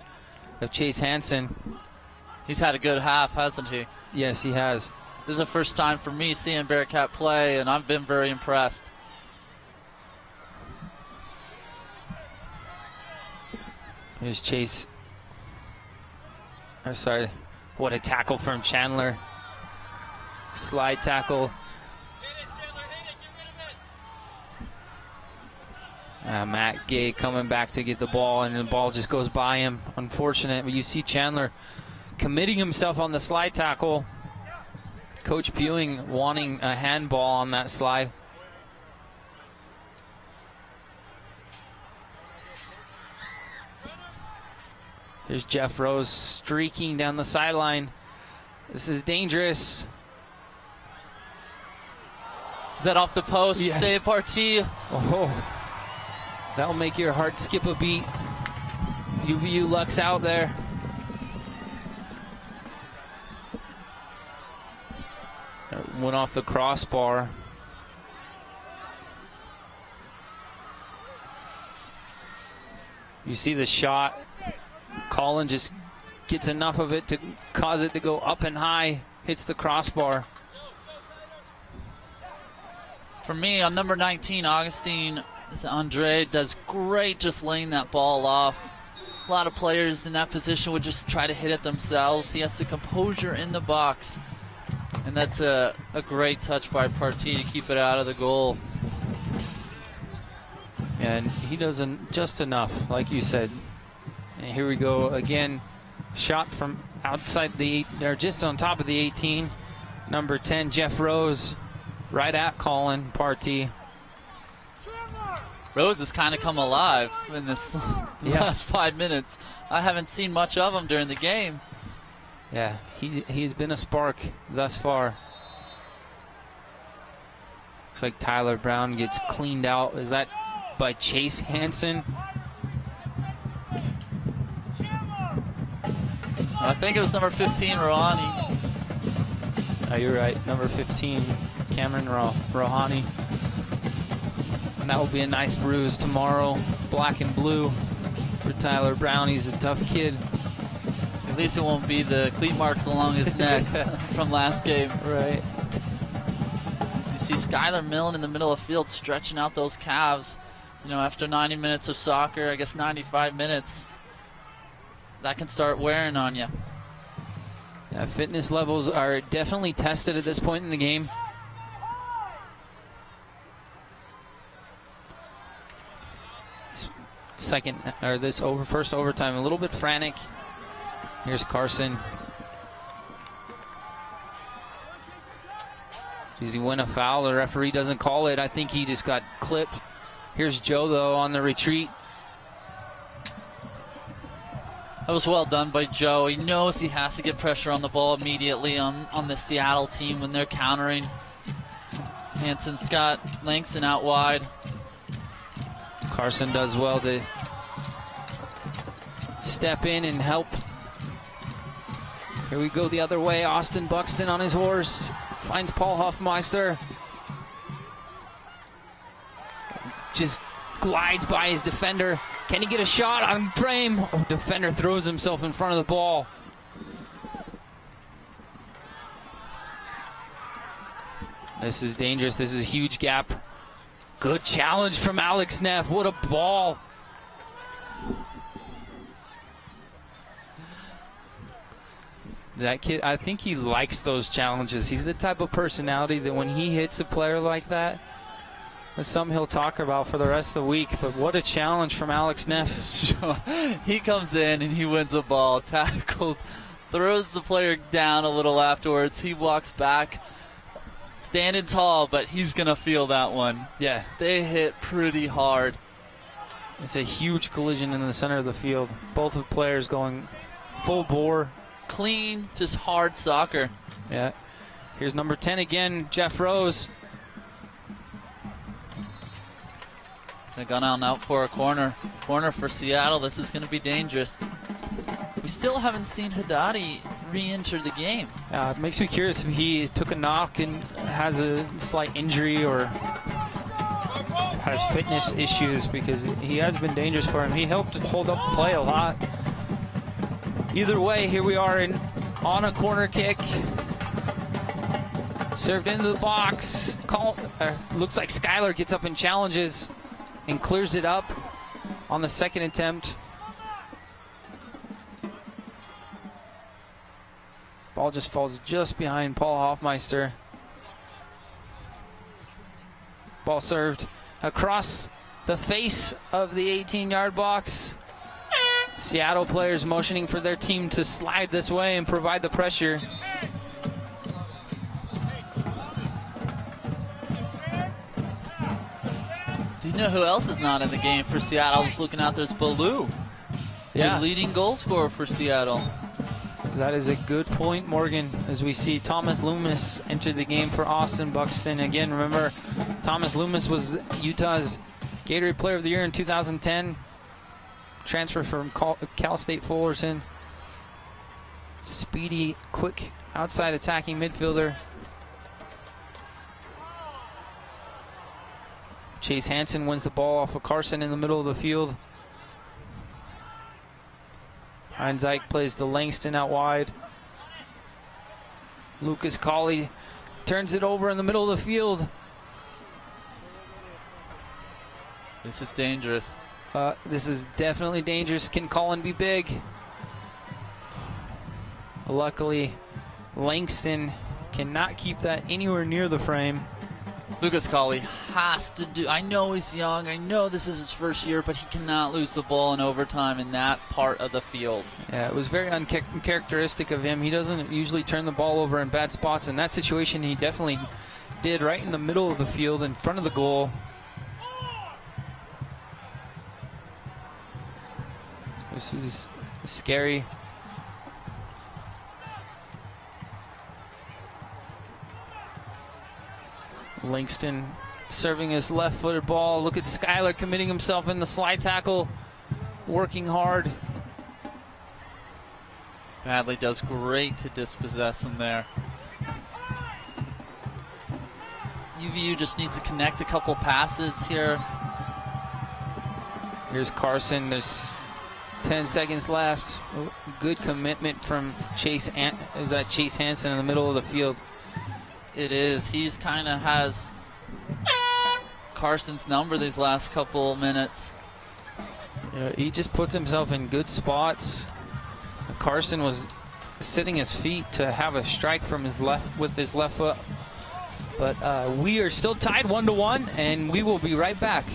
of Chase Hansen. He's had a good half, hasn't he? Yes, he has. This is the first time for me seeing Bearcat play, and I've been very impressed. Here's Chase. Oh, sorry. What a tackle from Chandler. Slide tackle. Matt Gay coming back to get the ball, and the ball just goes by him. Unfortunate, but you see Chandler committing himself on the slide tackle. Coach Pewing wanting a handball on that slide. Here's Jeff Rose streaking down the sideline. This is dangerous. Is that off the post? Yes. Save Partee. Oh, that'll make your heart skip a beat. UVU lucks out there. That went off the crossbar. You see the shot. Colin just gets enough of it to cause it to go up and high. Hits the crossbar. For me, on number 19, Augustine Andre does great just laying that ball off. A lot of players in that position would just try to hit it themselves. He has the composure in the box. And that's a great touch by Partee to keep it out of the goal. And he doesn't just enough, like you said. And here we go again. Shot from outside the, or just on top of the 18. Number 10, Jeff Rose, right at Colin Partee. Rose has kind of come alive in this last 5 minutes. I haven't seen much of him during the game. Yeah, he's been a spark thus far. Looks like Tyler Brown gets cleaned out. Is that by Chase Hansen? I think it was number 15, Rohani. Oh, you're right. Number 15, Cameron Rohani. And that will be a nice bruise tomorrow. Black and blue for Tyler Brown. He's a tough kid. At least it won't be the cleat marks along his neck from last game. Right. You see Skylar Millen in the middle of the field stretching out those calves. You know, after 90 minutes of soccer, I guess 95 minutes, that can start wearing on you. Yeah, fitness levels are definitely tested at this point in the game. First overtime, a little bit frantic. Here's Carson. Does he win a foul? The referee doesn't call it. I think he just got clipped. Here's Joe, though, on the retreat. That was well done by Joe. He knows he has to get pressure on the ball immediately on the Seattle team when they're countering. Hansen's got Langston out wide. Carson does well to step in and help. Here we go the other way. Austin Buxton on his horse. Finds Paul Hoffmeister. Just glides by his defender. Can he get a shot on frame? Oh, defender throws himself in front of the ball. This is dangerous. This is a huge gap. Good challenge from Alex Neff. What a ball. That kid, I think he likes those challenges. He's the type of personality that when he hits a player like that, that's something he'll talk about for the rest of the week. But what a challenge from Alex Neff. He comes in and he wins the ball, tackles, throws the player down a little afterwards. He walks back, standing tall, but he's going to feel that one. Yeah. They hit pretty hard. It's a huge collision in the center of the field. Both of players going full bore. Clean, just hard soccer. Yeah. Here's number 10 again, Jeff Rose. They've gone out for a corner. Corner for Seattle. This is going to be dangerous. We still haven't seen Haddadi re-enter the game. It makes me curious if he took a knock and has a slight injury or has fitness issues, because he has been dangerous for him. He helped hold up the play a lot. Either way, here we are on a corner kick. Served into the box. Looks like Skylar gets up and challenges and clears it up on the second attempt. Ball just falls just behind Paul Hoffmeister. Ball served across the face of the 18-yard box. Seattle players motioning for their team to slide this way and provide the pressure. Do you know who else is not in the game for Seattle? I was looking out, there's Ballou. Yeah. The leading goal scorer for Seattle. That is a good point, Morgan, as we see Thomas Loomis enter the game for Austin Buxton. Again, remember, Thomas Loomis was Utah's Gatorade Player of the Year in 2010. Transfer from Cal State Fullerton. Speedy, quick, outside attacking midfielder. Chase Hansen wins the ball off of Carson in the middle of the field. Heinz Ike plays to Langston out wide. Lucas Colley turns it over in the middle of the field. This is dangerous. This is definitely dangerous. Can Colin be big? Luckily, Langston cannot keep that anywhere near the frame. Lucas Colley has to do. I know he's young. I know this is his first year, but he cannot lose the ball in overtime in that part of the field. Yeah, it was very uncharacteristic of him. He doesn't usually turn the ball over in bad spots. In that situation, he definitely did, right in the middle of the field, in front of the goal. This is scary. Langston serving his left-footed ball. Look at Skyler committing himself in the slide tackle, working hard. Badley does great to dispossess him there. UVU just needs to connect a couple passes here. Here's Carson. There's 10 seconds left. Good commitment from Chase. Is that Chase Hansen in the middle of the field? It is. He's kind of has Carson's number these last couple minutes. Yeah, he just puts himself in good spots. Carson was sitting his feet to have a strike from his left with his left foot. But we are still tied 1-1, and we will be right back.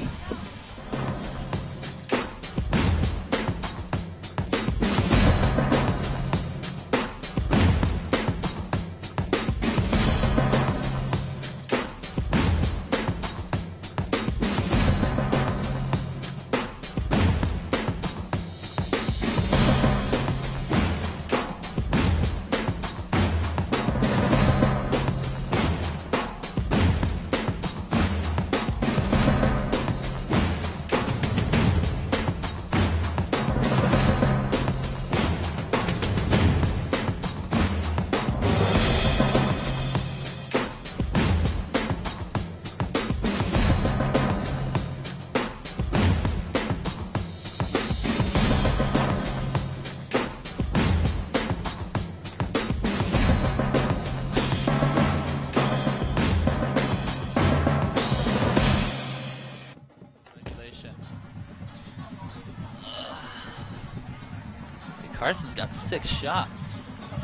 Carson's got 6 shots.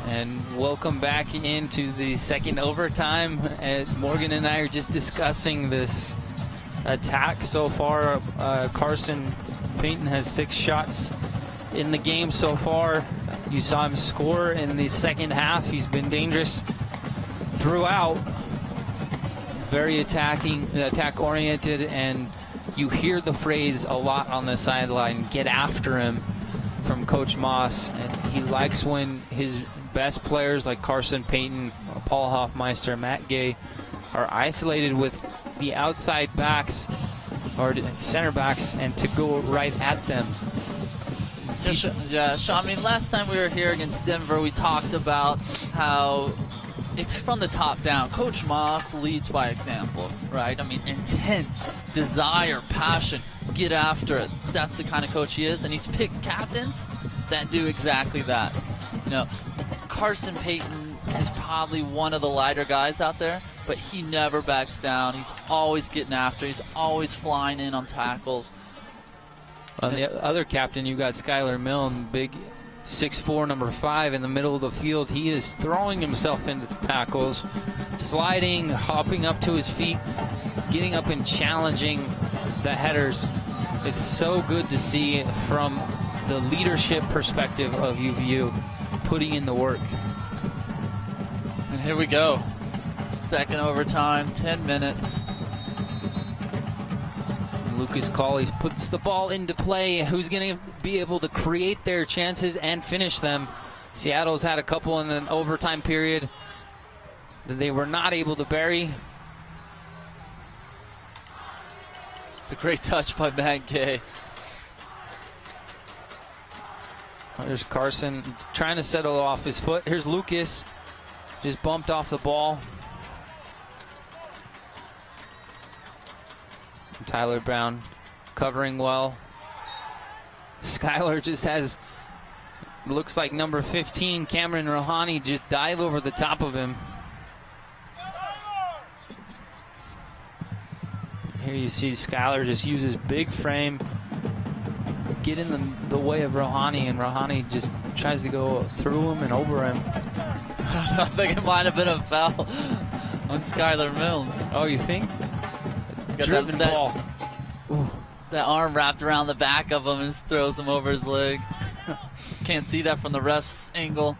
And welcome back into the second overtime. Morgan and I are just discussing this attack so far. Carson Payton has 6 shots in the game so far. You saw him score in the second half. He's been dangerous throughout. Very attack-oriented, and you hear the phrase a lot on the sideline, get after him, from Coach Moss. And he likes when his best players like Carson Payton, Paul Hoffmeister, Matt Gay are isolated with the outside backs or center backs and to go right at them. Yeah, Sean, I mean, last time we were here against Denver, we talked about how it's from the top down. Coach Moss leads by example, right? I mean, intense, desire, passion, get after it. That's the kind of coach he is, and he's picked captains that do exactly that. You know, Carson Payton is probably one of the lighter guys out there, but he never backs down. He's always getting after. He's always flying in on tackles. On the other captain, you got Skyler Milne, big 6'4", number 5 in the middle of the field. He is throwing himself into the tackles, sliding, hopping up to his feet, getting up and challenging the headers. It's so good to see from the leadership perspective of UVU putting in the work. And here we go. Second overtime, 10 minutes. Lucas Colley puts the ball into play. Who's going to be able to create their chances and finish them? Seattle's had a couple in the overtime period that they were not able to bury. It's a great touch by Matt Gay. There's Carson trying to settle off his foot. Here's Lucas, just bumped off the ball. Tyler Brown covering well. Skylar just has, looks like number 15, Cameron Rohani, just dive over the top of him. Here you see Skylar just use his big frame, get in the way of Rohani, and Rohani just tries to go through him and over him. I think it might have been a foul on Skylar Milne. Oh, you think? Got Driven ball. That arm wrapped around the back of him and just throws him over his leg. Can't see that from the ref's angle.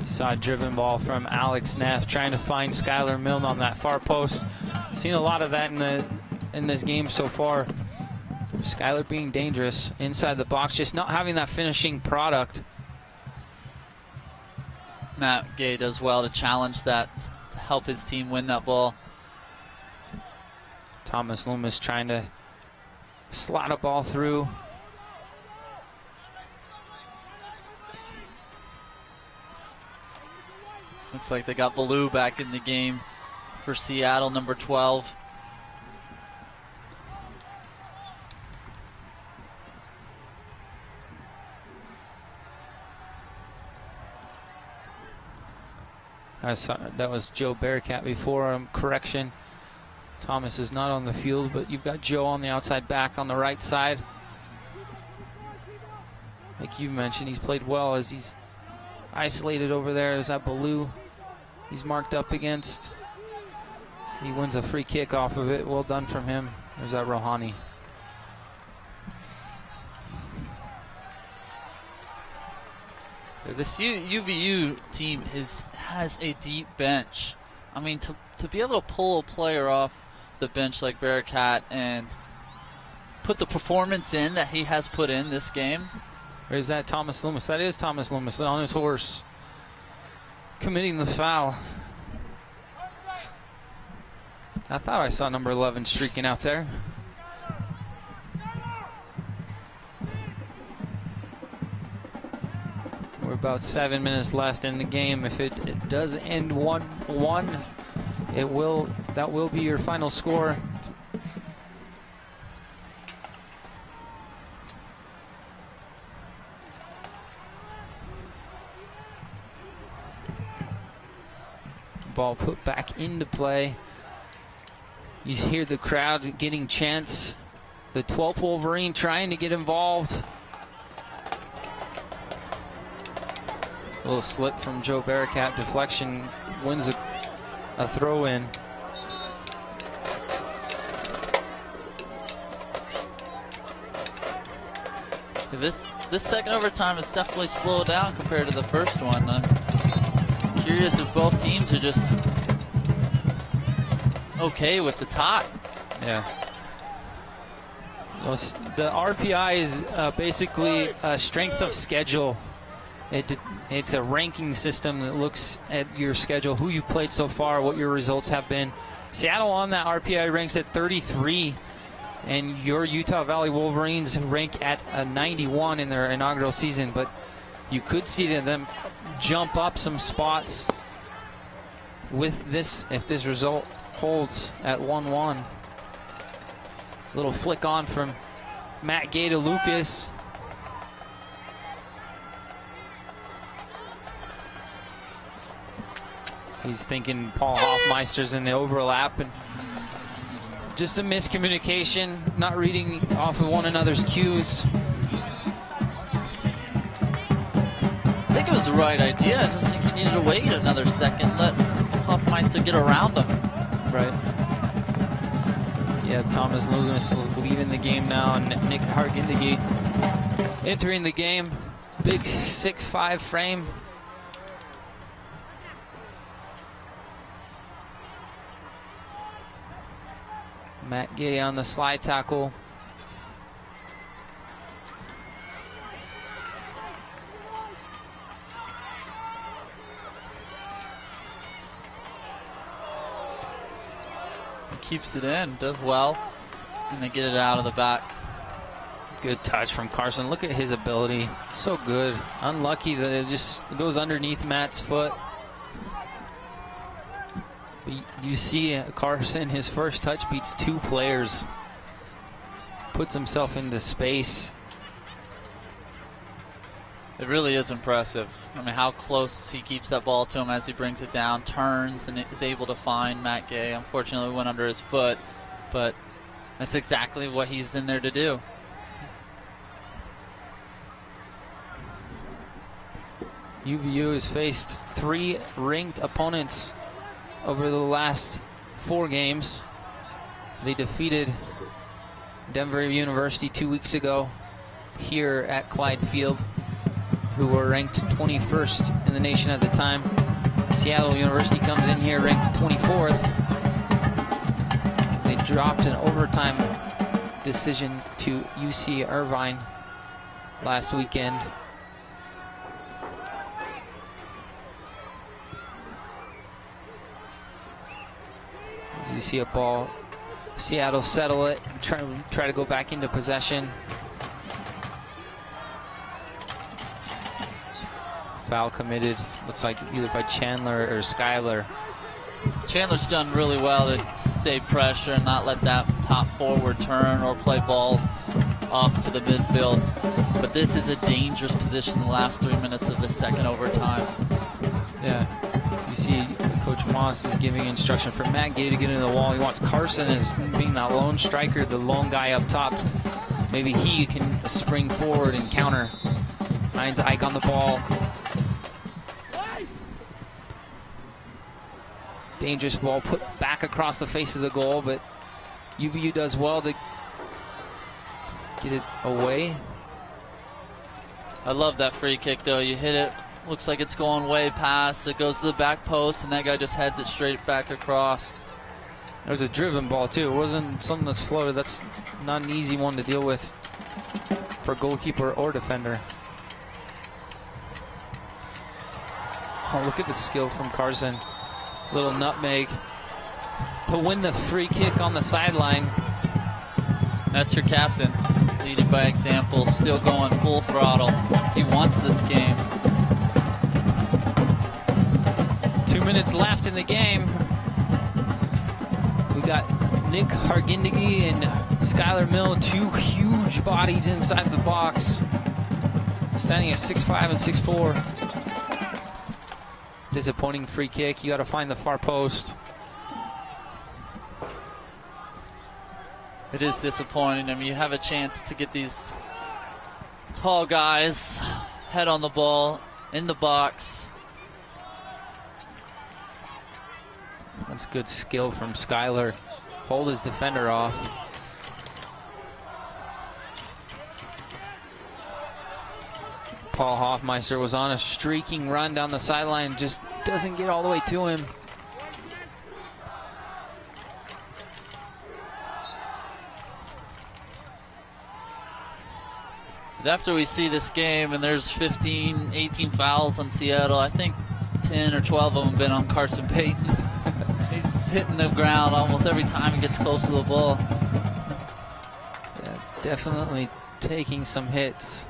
You saw a driven ball from Alex Neff trying to find Skylar Milne on that far post. Seen a lot of that in this game so far. Skylar being dangerous inside the box, just not having that finishing product. Matt Gay does well to challenge that, to help his team win that ball. Thomas Loomis trying to slot a ball through. Looks like they got Ballou back in the game for Seattle, number 12. That was Joe Bearcat before. Correction. Thomas is not on the field, but you've got Joe on the outside back on the right side. Like you mentioned, he's played well as he's isolated over there. Is that Ballou he's marked up against? He wins a free kick off of it. Well done from him. There's that Rohani. This UVU team has a deep bench. I mean, to be able to pull a player off the bench like Bearcat and put the performance in that he has put in this game. Or is that Thomas Loomis? That is Thomas Loomis on his horse, committing the foul. I thought I saw number 11 streaking out there. We're about 7 minutes left in the game. If it does end 1-1, that will be your final score. Ball put back into play. You hear the crowd getting chants. The 12th Wolverine trying to get involved. A little slip from Joe Bearcat. Deflection wins a throw in. This second overtime has definitely slowed down compared to the first one. I'm curious if both teams are just okay with the tie. Yeah. Well, the RPI is basically a strength of schedule. It's a ranking system that looks at your schedule, who you've played so far, what your results have been. Seattle on that RPI ranks at 33, and your Utah Valley Wolverines rank at a 91 in their inaugural season. But you could see them jump up some spots with this if this result holds at 1-1. Little flick on from Matt Gay to Lucas. He's thinking Paul Hoffmeister's in the overlap, and just a miscommunication, not reading off of one another's cues. I think it was the right idea. I just think he needed to wait another second, let Hoffmeister get around him. Right. Yeah, Thomas Loomis leaving the game now, and Nick Hargindegi entering the game. Big 6'5" frame. Matt Gay on the slide tackle. Keeps it in, does well, and they get it out of the back. Good touch from Carson. Look at his ability. So good. Unlucky that it just goes underneath Matt's foot. But you see Carson, his first touch beats 2 players. Puts himself into space. It really is impressive. I mean, how close he keeps that ball to him as he brings it down, turns, and is able to find Matt Gay. Unfortunately, it went under his foot, but that's exactly what he's in there to do. UVU has faced 3 ranked opponents over the last 4 games. They defeated Denver University 2 weeks ago here at Clyde Field, who were ranked 21st in the nation at the time. Seattle University comes in here ranked 24th. They dropped an overtime decision to UC Irvine last weekend. As you see a ball, Seattle settle it, try to go back into possession. Foul committed, looks like either by Chandler or Skyler. Chandler's done really well to stay pressure and not let that top forward turn or play balls off to the midfield. But this is a dangerous position the last 3 minutes of the second overtime. Yeah, you see Coach Moss is giving instruction for Matt Gay to get into the wall. He wants Carson as being that lone striker, the lone guy up top. Maybe he can spring forward and counter. Hines Ike on the ball. Dangerous ball put back across the face of the goal, but UVU does well to get it away. I love that free kick though. You hit it, looks like it's going way past. It goes to the back post, and that guy just heads it straight back across. There's a driven ball too. It wasn't something that's floated. That's not an easy one to deal with for goalkeeper or defender. Oh, look at the skill from Carson. Little nutmeg to win the free kick on the sideline. That's your captain, leading by example, still going full throttle. He wants this game. 2 minutes left in the game. We got Nick Hargindegi and Skylar Mill, 2 huge bodies inside the box, standing at 6'5" and 6'4". Disappointing free kick. You got to find the far post. It is disappointing. I mean, you have a chance to get these tall guys head on the ball in the box. That's good skill from Skylar. Hold his defender off. Paul Hoffmeister was on a streaking run down the sideline, just doesn't get all the way to him. So after we see this game, and there's 15, 18 fouls on Seattle, I think 10 or 12 of them have been on Carson Payton. He's hitting the ground almost every time he gets close to the ball. Yeah, definitely taking some hits.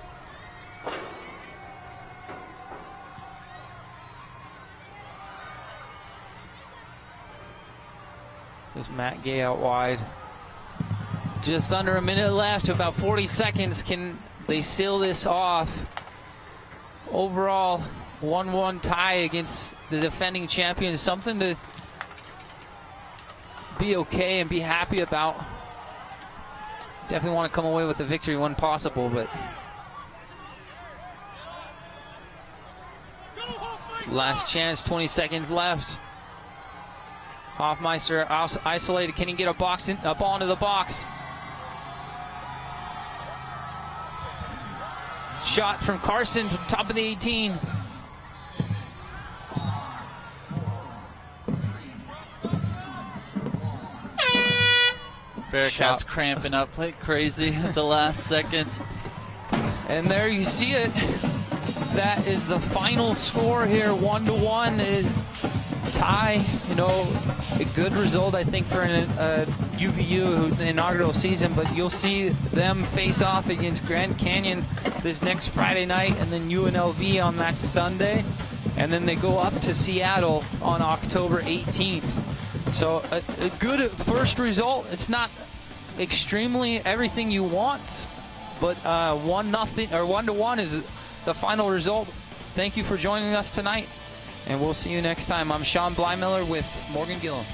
This is Matt Gay out wide. Just under a minute left, about 40 seconds. Can they seal this off? Overall, 1-1 tie against the defending champions. Something to be okay and be happy about. Definitely want to come away with a victory when possible, but last chance, 20 seconds left. Hoffmeister isolated. Can he get a ball into the box? Shot from Carson from top of the 18. Bearcats cramping up like crazy at the last second. And there you see it. That is the final score here, 1-1. Tie, you know, a good result, I think, for a UVU inaugural season, but you'll see them face off against Grand Canyon this next Friday night, and then UNLV on that Sunday, and then they go up to Seattle on October 18th. So a good first result. It's not extremely everything you want, but 1-0 or 1-1 is the final result. Thank you for joining us tonight, and we'll see you next time. I'm Sean Blymiller with Morgan Gillum.